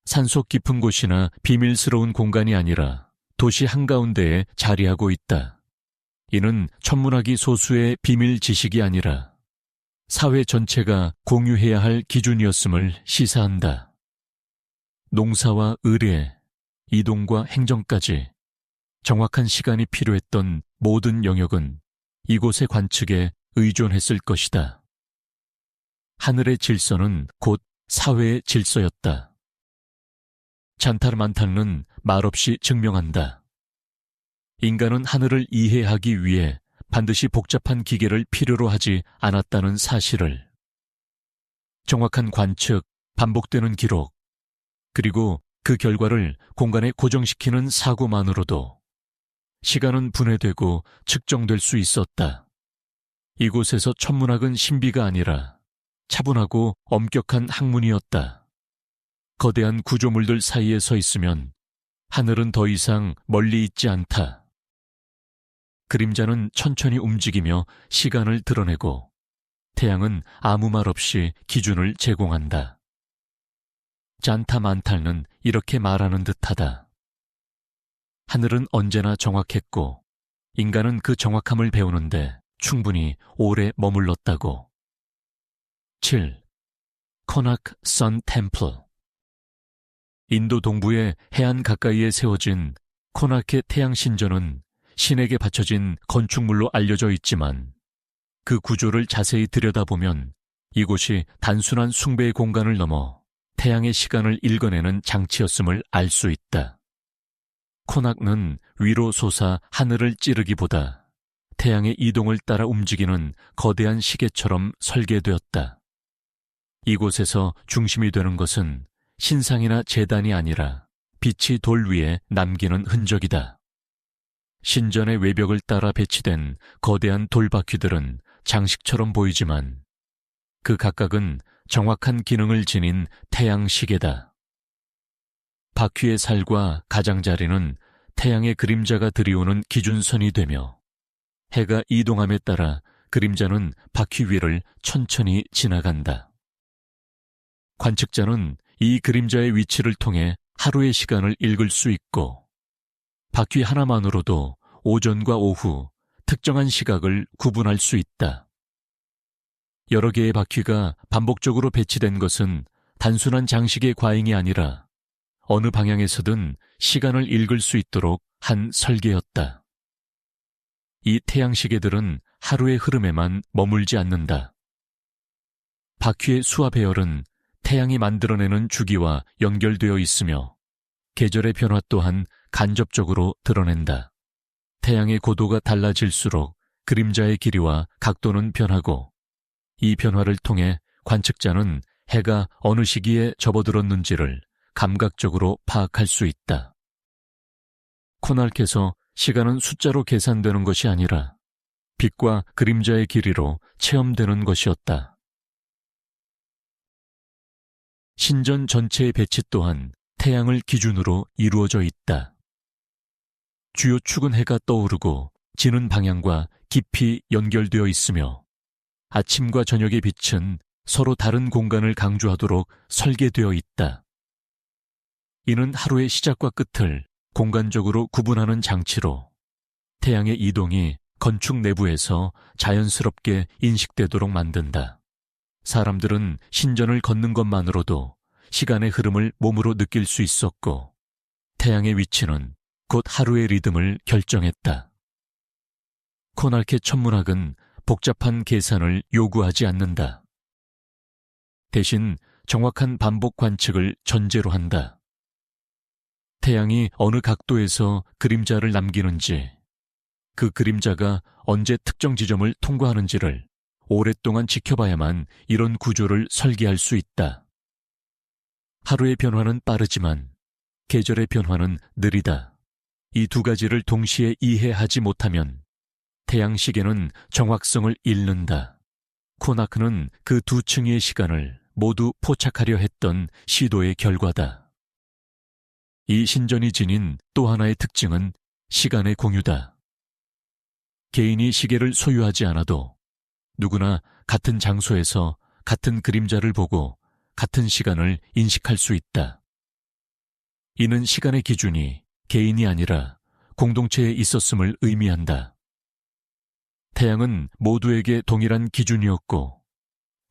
산속 깊은 곳이나 비밀스러운 공간이 아니라 도시 한가운데에 자리하고 있다. 이는 천문학이 소수의 비밀 지식이 아니라 사회 전체가 공유해야 할 기준이었음을 시사한다. 농사와 의뢰, 이동과 행정까지 정확한 시간이 필요했던 모든 영역은 이곳의 관측에 의존했을 것이다. 하늘의 질서는 곧 사회의 질서였다. 잔타르만탈은 말없이 증명한다. 인간은 하늘을 이해하기 위해 반드시 복잡한 기계를 필요로 하지 않았다는 사실을. 정확한 관측, 반복되는 기록, 그리고 그 결과를 공간에 고정시키는 사고만으로도 시간은 분해되고 측정될 수 있었다. 이곳에서 천문학은 신비가 아니라 차분하고 엄격한 학문이었다. 거대한 구조물들 사이에 서 있으면 하늘은 더 이상 멀리 있지 않다. 그림자는 천천히 움직이며 시간을 드러내고 태양은 아무 말 없이 기준을 제공한다. 잔타만탈는 이렇게 말하는 듯하다. 하늘은 언제나 정확했고 인간은 그 정확함을 배우는데 충분히 오래 머물렀다고. 7. 코나크 선 템플. 인도 동부의 해안 가까이에 세워진 코나크의 태양 신전은 신에게 바쳐진 건축물로 알려져 있지만 그 구조를 자세히 들여다보면 이곳이 단순한 숭배의 공간을 넘어 태양의 시간을 읽어내는 장치였음을 알 수 있다. 코나크는 위로 솟아 하늘을 찌르기보다 태양의 이동을 따라 움직이는 거대한 시계처럼 설계되었다. 이곳에서 중심이 되는 것은 신상이나 제단이 아니라 빛이 돌 위에 남기는 흔적이다. 신전의 외벽을 따라 배치된 거대한 돌바퀴들은 장식처럼 보이지만 그 각각은 정확한 기능을 지닌 태양 시계다. 바퀴의 살과 가장자리는 태양의 그림자가 들이오는 기준선이 되며 해가 이동함에 따라 그림자는 바퀴 위를 천천히 지나간다. 관측자는 이 그림자의 위치를 통해 하루의 시간을 읽을 수 있고 바퀴 하나만으로도 오전과 오후 특정한 시각을 구분할 수 있다. 여러 개의 바퀴가 반복적으로 배치된 것은 단순한 장식의 과잉이 아니라 어느 방향에서든 시간을 읽을 수 있도록 한 설계였다. 이 태양시계들은 하루의 흐름에만 머물지 않는다. 바퀴의 수와 배열은 태양이 만들어내는 주기와 연결되어 있으며 계절의 변화 또한 간접적으로 드러낸다. 태양의 고도가 달라질수록 그림자의 길이와 각도는 변하고 이 변화를 통해 관측자는 해가 어느 시기에 접어들었는지를 감각적으로 파악할 수 있다. 코나크에서 시간은 숫자로 계산되는 것이 아니라 빛과 그림자의 길이로 체험되는 것이었다. 신전 전체의 배치 또한 태양을 기준으로 이루어져 있다. 주요 축은 해가 떠오르고 지는 방향과 깊이 연결되어 있으며 아침과 저녁의 빛은 서로 다른 공간을 강조하도록 설계되어 있다. 이는 하루의 시작과 끝을 공간적으로 구분하는 장치로 태양의 이동이 건축 내부에서 자연스럽게 인식되도록 만든다. 사람들은 신전을 걷는 것만으로도 시간의 흐름을 몸으로 느낄 수 있었고 태양의 위치는 곧 하루의 리듬을 결정했다. 코나크의 천문학은 복잡한 계산을 요구하지 않는다. 대신 정확한 반복 관측을 전제로 한다. 태양이 어느 각도에서 그림자를 남기는지, 그 그림자가 언제 특정 지점을 통과하는지를 오랫동안 지켜봐야만 이런 구조를 설계할 수 있다. 하루의 변화는 빠르지만 계절의 변화는 느리다. 이 두 가지를 동시에 이해하지 못하면 태양 시계는 정확성을 잃는다. 코나크는 그 두 층의 시간을 모두 포착하려 했던 시도의 결과다. 이 신전이 지닌 또 하나의 특징은 시간의 공유다. 개인이 시계를 소유하지 않아도 누구나 같은 장소에서 같은 그림자를 보고 같은 시간을 인식할 수 있다. 이는 시간의 기준이 개인이 아니라 공동체에 있었음을 의미한다. 태양은 모두에게 동일한 기준이었고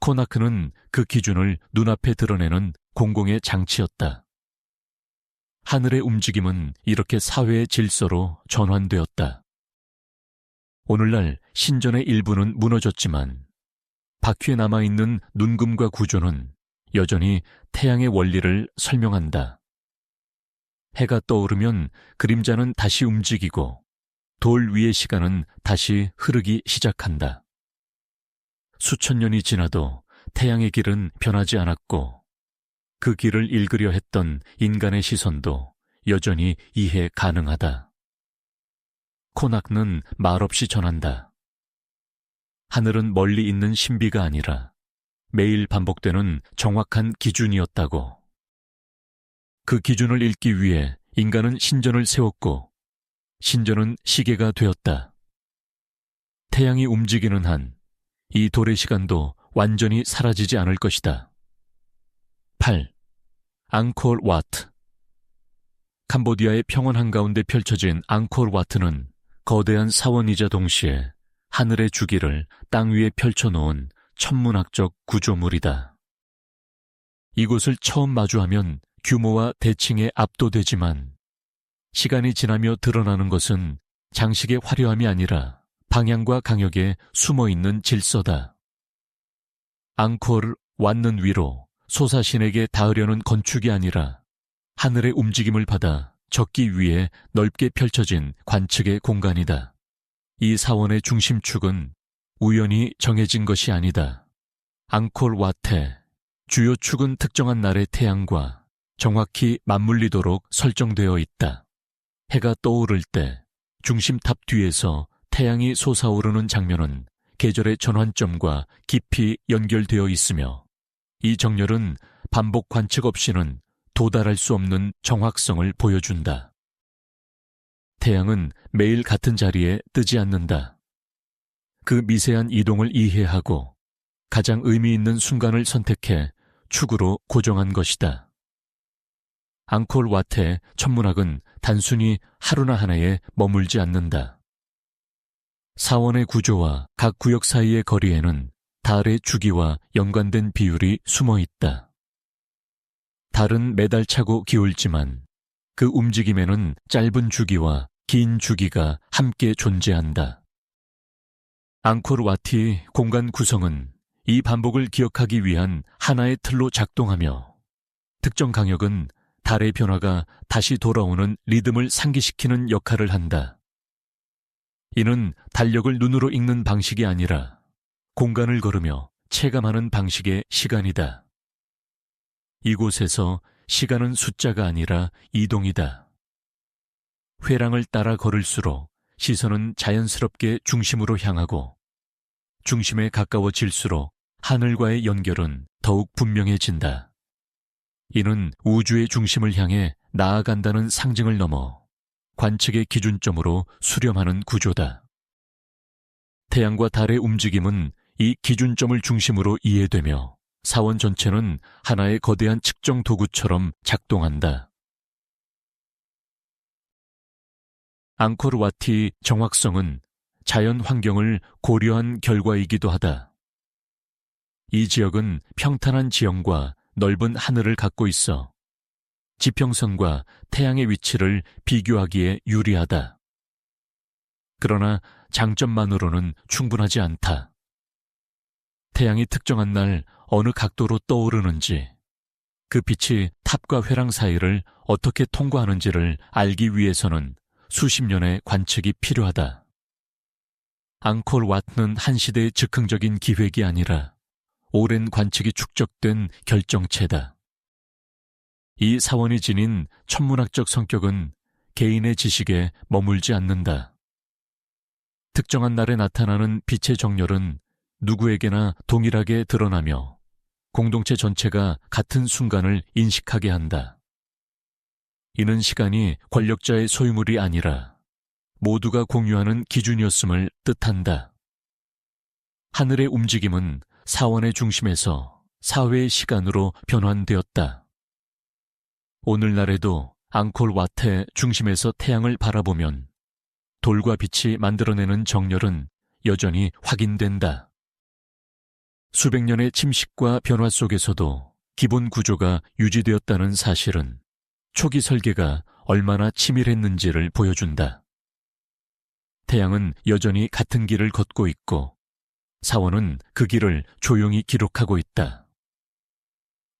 코나크는 그 기준을 눈앞에 드러내는 공공의 장치였다. 하늘의 움직임은 이렇게 사회의 질서로 전환되었다. 오늘날 신전의 일부는 무너졌지만 바퀴에 남아있는 눈금과 구조는 여전히 태양의 원리를 설명한다. 해가 떠오르면 그림자는 다시 움직이고 돌 위의 시간은 다시 흐르기 시작한다. 수천 년이 지나도 태양의 길은 변하지 않았고 그 길을 읽으려 했던 인간의 시선도 여전히 이해 가능하다. 코낙는 말없이 전한다. 하늘은 멀리 있는 신비가 아니라 매일 반복되는 정확한 기준이었다고. 그 기준을 읽기 위해 인간은 신전을 세웠고 신전은 시계가 되었다. 태양이 움직이는 한 이 돌의 시간도 완전히 사라지지 않을 것이다. 8. 앙코르 와트. 캄보디아의 평원 한가운데 펼쳐진 앙코르 와트는 거대한 사원이자 동시에 하늘의 주기를 땅 위에 펼쳐놓은 천문학적 구조물이다. 이곳을 처음 마주하면 규모와 대칭에 압도되지만 시간이 지나며 드러나는 것은 장식의 화려함이 아니라 방향과 강역에 숨어있는 질서다. 앙코르 왓는 위로 솟아신에게 닿으려는 건축이 아니라 하늘의 움직임을 받아 적기 위해 넓게 펼쳐진 관측의 공간이다. 이 사원의 중심축은 우연히 정해진 것이 아니다. 앙코르 와트의 주요 축은 특정한 날의 태양과 정확히 맞물리도록 설정되어 있다. 해가 떠오를 때 중심탑 뒤에서 태양이 솟아오르는 장면은 계절의 전환점과 깊이 연결되어 있으며 이 정렬은 반복 관측 없이는 도달할 수 없는 정확성을 보여준다. 태양은 매일 같은 자리에 뜨지 않는다. 그 미세한 이동을 이해하고 가장 의미 있는 순간을 선택해 축으로 고정한 것이다. 앙코르 와트의 천문학은 단순히 하루나 하나에 머물지 않는다. 사원의 구조와 각 구역 사이의 거리에는 달의 주기와 연관된 비율이 숨어 있다. 달은 매달 차고 기울지만 그 움직임에는 짧은 주기와 긴 주기가 함께 존재한다. 앙코르 와트의 공간 구성은 이 반복을 기억하기 위한 하나의 틀로 작동하며 특정 강역은 달의 변화가 다시 돌아오는 리듬을 상기시키는 역할을 한다. 이는 달력을 눈으로 읽는 방식이 아니라 공간을 걸으며 체감하는 방식의 시간이다. 이곳에서 시간은 숫자가 아니라 이동이다. 회랑을 따라 걸을수록 시선은 자연스럽게 중심으로 향하고 중심에 가까워질수록 하늘과의 연결은 더욱 분명해진다. 이는 우주의 중심을 향해 나아간다는 상징을 넘어 관측의 기준점으로 수렴하는 구조다. 태양과 달의 움직임은 이 기준점을 중심으로 이해되며 사원 전체는 하나의 거대한 측정 도구처럼 작동한다. 앙코르 와트의 정확성은 자연 환경을 고려한 결과이기도 하다. 이 지역은 평탄한 지형과 넓은 하늘을 갖고 있어 지평선과 태양의 위치를 비교하기에 유리하다. 그러나 장점만으로는 충분하지 않다. 태양이 특정한 날 어느 각도로 떠오르는지, 그 빛이 탑과 회랑 사이를 어떻게 통과하는지를 알기 위해서는 수십 년의 관측이 필요하다. 앙코르 와트는 한 시대의 즉흥적인 기획이 아니라 오랜 관측이 축적된 결정체다. 이 사원이 지닌 천문학적 성격은 개인의 지식에 머물지 않는다. 특정한 날에 나타나는 빛의 정렬은 누구에게나 동일하게 드러나며 공동체 전체가 같은 순간을 인식하게 한다. 이는 시간이 권력자의 소유물이 아니라 모두가 공유하는 기준이었음을 뜻한다. 하늘의 움직임은 사원의 중심에서 사회의 시간으로 변환되었다. 오늘날에도 앙콜와트의 중심에서 태양을 바라보면 돌과 빛이 만들어내는 정렬은 여전히 확인된다. 수백 년의 침식과 변화 속에서도 기본 구조가 유지되었다는 사실은 초기 설계가 얼마나 치밀했는지를 보여준다. 태양은 여전히 같은 길을 걷고 있고 사원은 그 길을 조용히 기록하고 있다.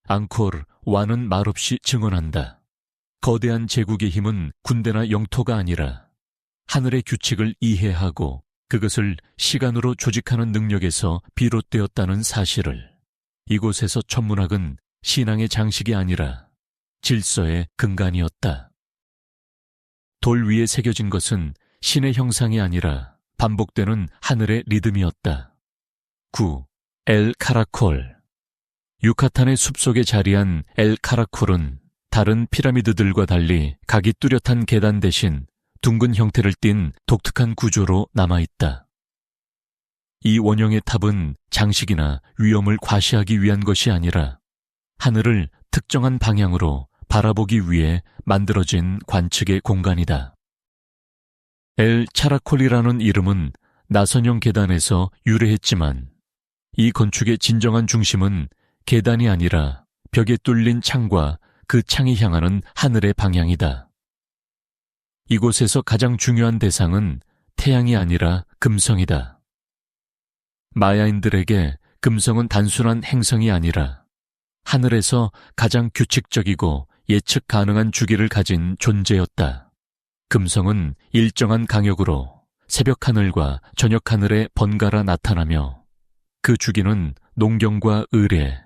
앙콜-1은 말없이 증언한다. 거대한 제국의 힘은 군대나 영토가 아니라 하늘의 규칙을 이해하고 그것을 시간으로 조직하는 능력에서 비롯되었다는 사실을. 이곳에서 천문학은 신앙의 장식이 아니라 질서의 근간이었다. 돌 위에 새겨진 것은 신의 형상이 아니라 반복되는 하늘의 리듬이었다. 9. 엘 카라콜. 유카탄의 숲속에 자리한 엘 카라콜은 다른 피라미드들과 달리 각이 뚜렷한 계단 대신 둥근 형태를 띤 독특한 구조로 남아있다. 이 원형의 탑은 장식이나 위험을 과시하기 위한 것이 아니라 하늘을 특정한 방향으로 바라보기 위해 만들어진 관측의 공간이다. 엘 차라콜이라는 이름은 나선형 계단에서 유래했지만 이 건축의 진정한 중심은 계단이 아니라 벽에 뚫린 창과 그 창이 향하는 하늘의 방향이다. 이곳에서 가장 중요한 대상은 태양이 아니라 금성이다. 마야인들에게 금성은 단순한 행성이 아니라 하늘에서 가장 규칙적이고 예측 가능한 주기를 가진 존재였다. 금성은 일정한 강역으로 새벽 하늘과 저녁 하늘에 번갈아 나타나며 그 주기는 농경과 의례,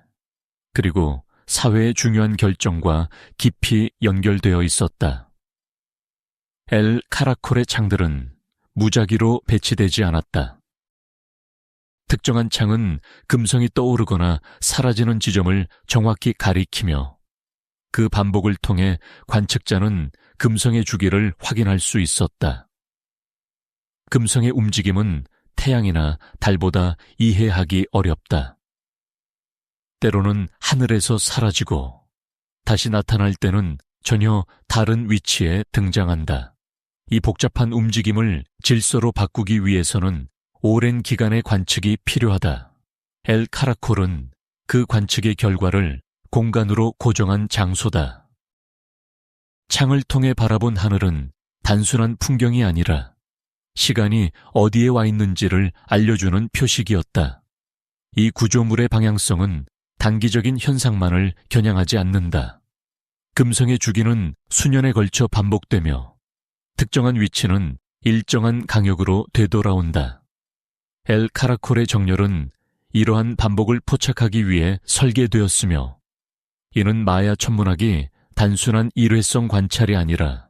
그리고 사회의 중요한 결정과 깊이 연결되어 있었다. 엘 카라콜의 창들은 무작위로 배치되지 않았다. 특정한 창은 금성이 떠오르거나 사라지는 지점을 정확히 가리키며 그 반복을 통해 관측자는 금성의 주기를 확인할 수 있었다. 금성의 움직임은 태양이나 달보다 이해하기 어렵다. 때로는 하늘에서 사라지고 다시 나타날 때는 전혀 다른 위치에 등장한다. 이 복잡한 움직임을 질서로 바꾸기 위해서는 오랜 기간의 관측이 필요하다. 엘 카라콜은 그 관측의 결과를 공간으로 고정한 장소다. 창을 통해 바라본 하늘은 단순한 풍경이 아니라 시간이 어디에 와 있는지를 알려주는 표식이었다. 이 구조물의 방향성은 단기적인 현상만을 겨냥하지 않는다. 금성의 주기는 수년에 걸쳐 반복되며 특정한 위치는 일정한 강역으로 되돌아온다. 엘 카라콜의 정렬은 이러한 반복을 포착하기 위해 설계되었으며 이는 마야 천문학이 단순한 일회성 관찰이 아니라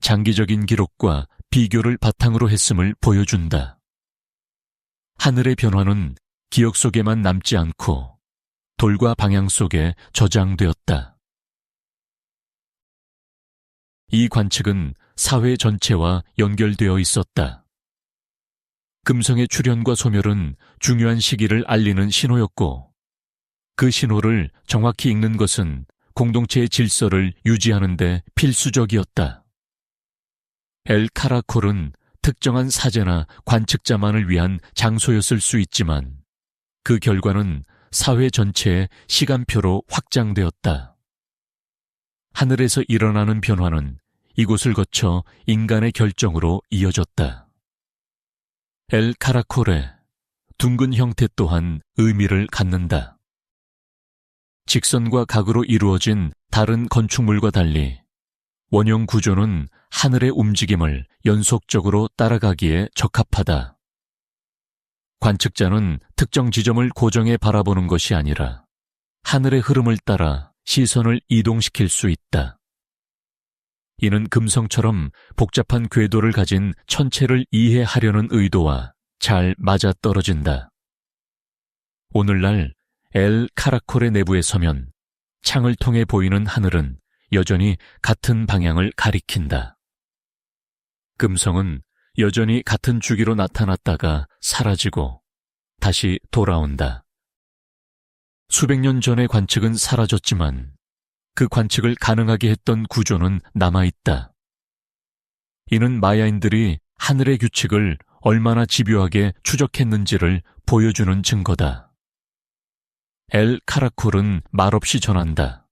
장기적인 기록과 비교를 바탕으로 했음을 보여준다. 하늘의 변화는 기억 속에만 남지 않고 돌과 방향 속에 저장되었다. 이 관측은 사회 전체와 연결되어 있었다. 금성의 출현과 소멸은 중요한 시기를 알리는 신호였고 그 신호를 정확히 읽는 것은 공동체의 질서를 유지하는 데 필수적이었다. 엘 카라콜은 특정한 사제나 관측자만을 위한 장소였을 수 있지만 그 결과는 사회 전체의 시간표로 확장되었다. 하늘에서 일어나는 변화는 이곳을 거쳐 인간의 결정으로 이어졌다. 엘 카라콜의 둥근 형태 또한 의미를 갖는다. 직선과 각으로 이루어진 다른 건축물과 달리 원형 구조는 하늘의 움직임을 연속적으로 따라가기에 적합하다. 관측자는 특정 지점을 고정해 바라보는 것이 아니라 하늘의 흐름을 따라 시선을 이동시킬 수 있다. 이는 금성처럼 복잡한 궤도를 가진 천체를 이해하려는 의도와 잘 맞아떨어진다. 오늘날 엘 카라콜의 내부에 서면 창을 통해 보이는 하늘은 여전히 같은 방향을 가리킨다. 금성은 여전히 같은 주기로 나타났다가 사라지고 다시 돌아온다. 수백 년 전의 관측은 사라졌지만 그 관측을 가능하게 했던 구조는 남아있다. 이는 마야인들이 하늘의 규칙을 얼마나 집요하게 추적했는지를 보여주는 증거다. 엘 카라콜은 말없이 전한다.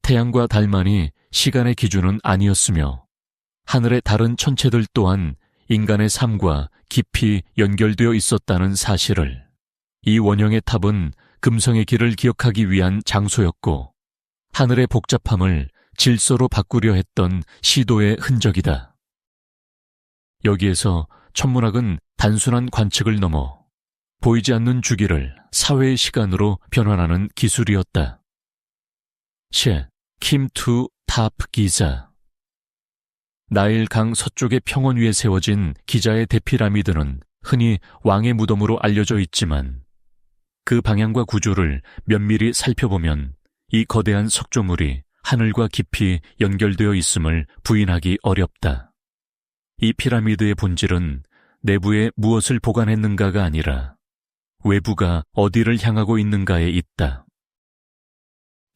태양과 달만이 시간의 기준은 아니었으며 하늘의 다른 천체들 또한 인간의 삶과 깊이 연결되어 있었다는 사실을. 이 원형의 탑은 금성의 길을 기억하기 위한 장소였고 하늘의 복잡함을 질서로 바꾸려 했던 시도의 흔적이다. 여기에서 천문학은 단순한 관측을 넘어 보이지 않는 주기를 사회의 시간으로 변환하는 기술이었다. 셰, 킴투 타프 기자. 나일 강 서쪽의 평원 위에 세워진 기자의 대피라미드는 흔히 왕의 무덤으로 알려져 있지만 그 방향과 구조를 면밀히 살펴보면 이 거대한 석조물이 하늘과 깊이 연결되어 있음을 부인하기 어렵다. 이 피라미드의 본질은 내부에 무엇을 보관했는가가 아니라 외부가 어디를 향하고 있는가에 있다.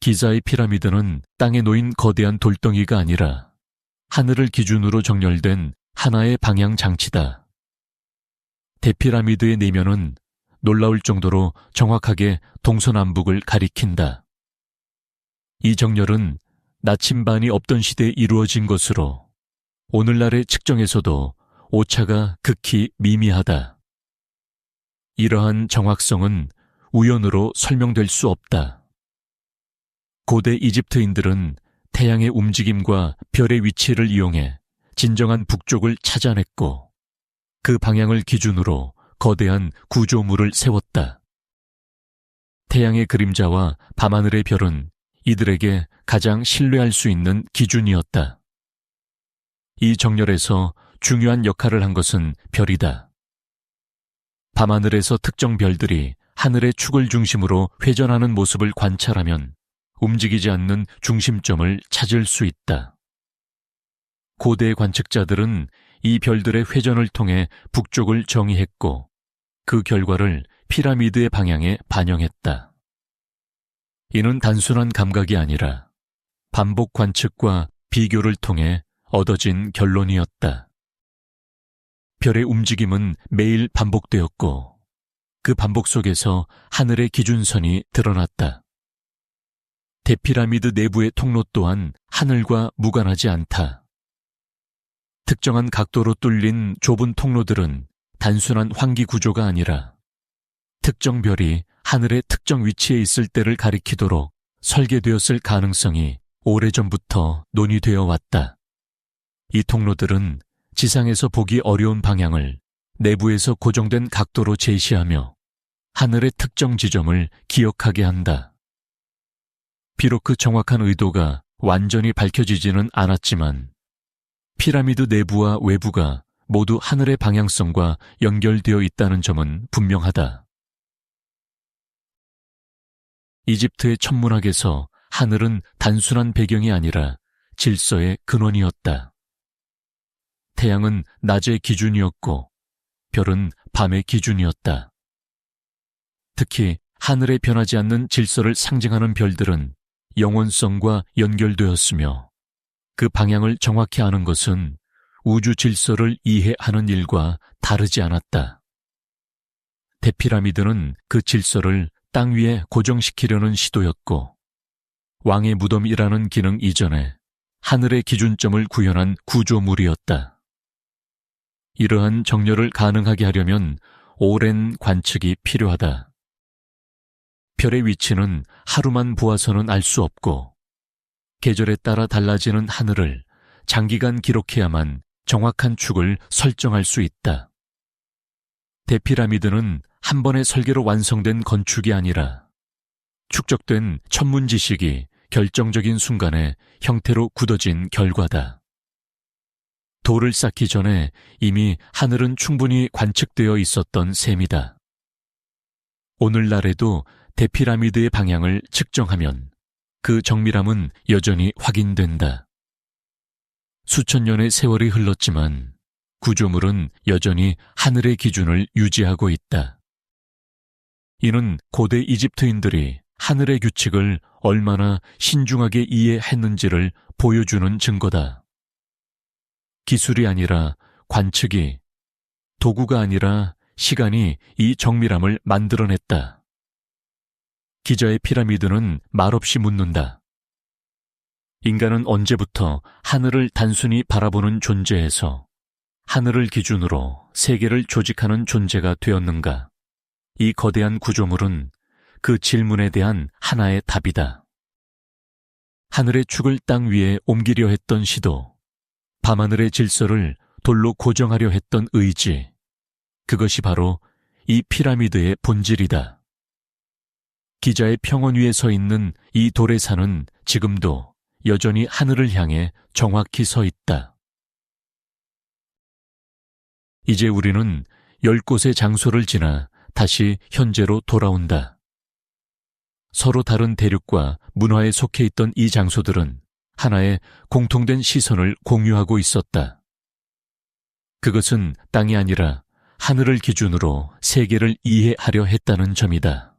기자의 피라미드는 땅에 놓인 거대한 돌덩이가 아니라 하늘을 기준으로 정렬된 하나의 방향 장치다. 대피라미드의 내면은 놀라울 정도로 정확하게 동서남북을 가리킨다. 이 정렬은 나침반이 없던 시대에 이루어진 것으로 오늘날의 측정에서도 오차가 극히 미미하다. 이러한 정확성은 우연으로 설명될 수 없다. 고대 이집트인들은 태양의 움직임과 별의 위치를 이용해 진정한 북쪽을 찾아냈고 그 방향을 기준으로 거대한 구조물을 세웠다. 태양의 그림자와 밤하늘의 별은 이들에게 가장 신뢰할 수 있는 기준이었다. 이 정렬에서 중요한 역할을 한 것은 별이다. 밤하늘에서 특정 별들이 하늘의 축을 중심으로 회전하는 모습을 관찰하면 움직이지 않는 중심점을 찾을 수 있다. 고대 관측자들은 이 별들의 회전을 통해 북쪽을 정의했고 그 결과를 피라미드의 방향에 반영했다. 이는 단순한 감각이 아니라 반복 관측과 비교를 통해 얻어진 결론이었다. 별의 움직임은 매일 반복되었고 그 반복 속에서 하늘의 기준선이 드러났다. 대피라미드 내부의 통로 또한 하늘과 무관하지 않다. 특정한 각도로 뚫린 좁은 통로들은 단순한 환기 구조가 아니라 특정 별이 하늘의 특정 위치에 있을 때를 가리키도록 설계되었을 가능성이 오래전부터 논의되어 왔다. 이 통로들은 지상에서 보기 어려운 방향을 내부에서 고정된 각도로 제시하며 하늘의 특정 지점을 기억하게 한다. 비록 그 정확한 의도가 완전히 밝혀지지는 않았지만 피라미드 내부와 외부가 모두 하늘의 방향성과 연결되어 있다는 점은 분명하다. 이집트의 천문학에서 하늘은 단순한 배경이 아니라 질서의 근원이었다. 태양은 낮의 기준이었고 별은 밤의 기준이었다. 특히 하늘에 변하지 않는 질서를 상징하는 별들은 영원성과 연결되었으며 그 방향을 정확히 아는 것은 우주 질서를 이해하는 일과 다르지 않았다. 대피라미드는 그 질서를 땅 위에 고정시키려는 시도였고 왕의 무덤이라는 기능 이전에 하늘의 기준점을 구현한 구조물이었다. 이러한 정렬을 가능하게 하려면 오랜 관측이 필요하다. 별의 위치는 하루만 보아서는 알 수 없고 계절에 따라 달라지는 하늘을 장기간 기록해야만 정확한 축을 설정할 수 있다. 대피라미드는 한 번의 설계로 완성된 건축이 아니라 축적된 천문 지식이 결정적인 순간에 형태로 굳어진 결과다. 돌을 쌓기 전에 이미 하늘은 충분히 관측되어 있었던 셈이다. 오늘날에도 대피라미드의 방향을 측정하면 그 정밀함은 여전히 확인된다. 수천 년의 세월이 흘렀지만 구조물은 여전히 하늘의 기준을 유지하고 있다. 이는 고대 이집트인들이 하늘의 규칙을 얼마나 신중하게 이해했는지를 보여주는 증거다. 기술이 아니라 관측이, 도구가 아니라 시간이 이 정밀함을 만들어냈다. 기자의 피라미드는 말없이 묻는다. 인간은 언제부터 하늘을 단순히 바라보는 존재에서 하늘을 기준으로 세계를 조직하는 존재가 되었는가? 이 거대한 구조물은 그 질문에 대한 하나의 답이다. 하늘의 축을 땅 위에 옮기려 했던 시도, 밤하늘의 질서를 돌로 고정하려 했던 의지, 그것이 바로 이 피라미드의 본질이다. 기자의 평원 위에 서 있는 이 돌의 산은 지금도 여전히 하늘을 향해 정확히 서 있다. 이제 우리는 10곳의 장소를 지나 다시 현재로 돌아온다. 서로 다른 대륙과 문화에 속해 있던 이 장소들은 하나의 공통된 시선을 공유하고 있었다. 그것은 땅이 아니라 하늘을 기준으로 세계를 이해하려 했다는 점이다.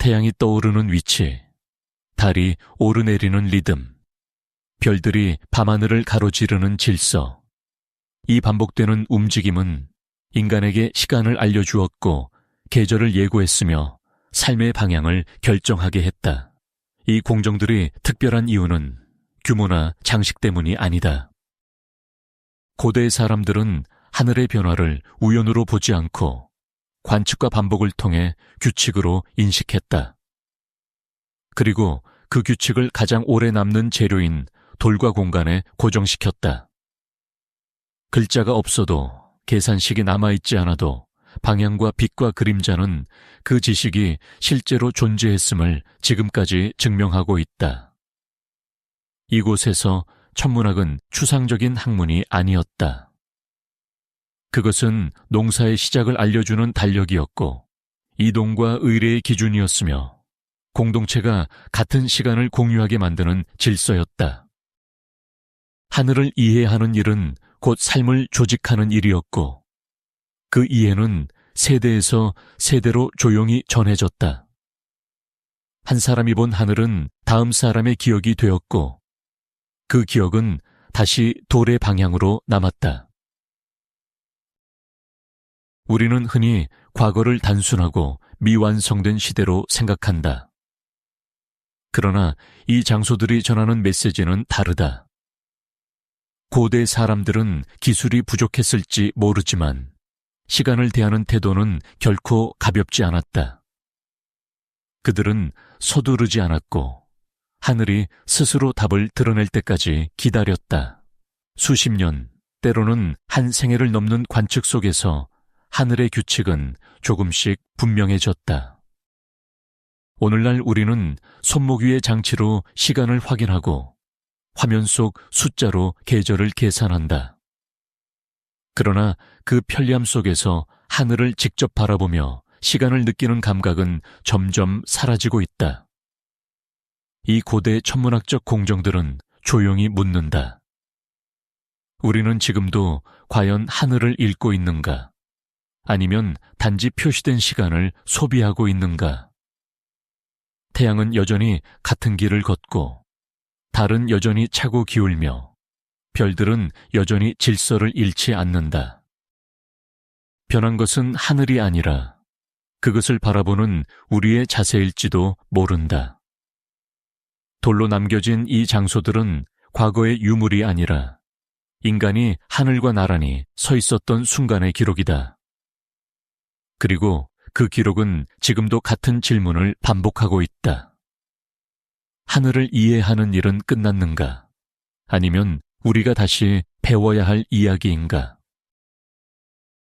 태양이 떠오르는 위치, 달이 오르내리는 리듬, 별들이 밤하늘을 가로지르는 질서, 이 반복되는 움직임은 인간에게 시간을 알려주었고 계절을 예고했으며 삶의 방향을 결정하게 했다. 이 공정들이 특별한 이유는 규모나 장식 때문이 아니다. 고대의 사람들은 하늘의 변화를 우연으로 보지 않고 관측과 반복을 통해 규칙으로 인식했다. 그리고 그 규칙을 가장 오래 남는 재료인 돌과 공간에 고정시켰다. 글자가 없어도 계산식이 남아있지 않아도 방향과 빛과 그림자는 그 지식이 실제로 존재했음을 지금까지 증명하고 있다. 이곳에서 천문학은 추상적인 학문이 아니었다. 그것은 농사의 시작을 알려주는 달력이었고 이동과 의례의 기준이었으며 공동체가 같은 시간을 공유하게 만드는 질서였다. 하늘을 이해하는 일은 곧 삶을 조직하는 일이었고 그 이해는 세대에서 세대로 조용히 전해졌다. 한 사람이 본 하늘은 다음 사람의 기억이 되었고 그 기억은 다시 돌의 방향으로 남았다. 우리는 흔히 과거를 단순하고 미완성된 시대로 생각한다. 그러나 이 장소들이 전하는 메시지는 다르다. 고대 사람들은 기술이 부족했을지 모르지만 시간을 대하는 태도는 결코 가볍지 않았다. 그들은 서두르지 않았고 하늘이 스스로 답을 드러낼 때까지 기다렸다. 수십 년, 때로는 한 생애를 넘는 관측 속에서 하늘의 규칙은 조금씩 분명해졌다. 오늘날 우리는 손목 위의 장치로 시간을 확인하고 화면 속 숫자로 계절을 계산한다. 그러나 그 편리함 속에서 하늘을 직접 바라보며 시간을 느끼는 감각은 점점 사라지고 있다. 이 고대 천문학적 공정들은 조용히 묻는다. 우리는 지금도 과연 하늘을 읽고 있는가? 아니면 단지 표시된 시간을 소비하고 있는가? 태양은 여전히 같은 길을 걷고 달은 여전히 차고 기울며 별들은 여전히 질서를 잃지 않는다. 변한 것은 하늘이 아니라 그것을 바라보는 우리의 자세일지도 모른다. 돌로 남겨진 이 장소들은 과거의 유물이 아니라 인간이 하늘과 나란히 서 있었던 순간의 기록이다. 그리고 그 기록은 지금도 같은 질문을 반복하고 있다. 하늘을 이해하는 일은 끝났는가? 아니면 우리가 다시 배워야 할 이야기인가?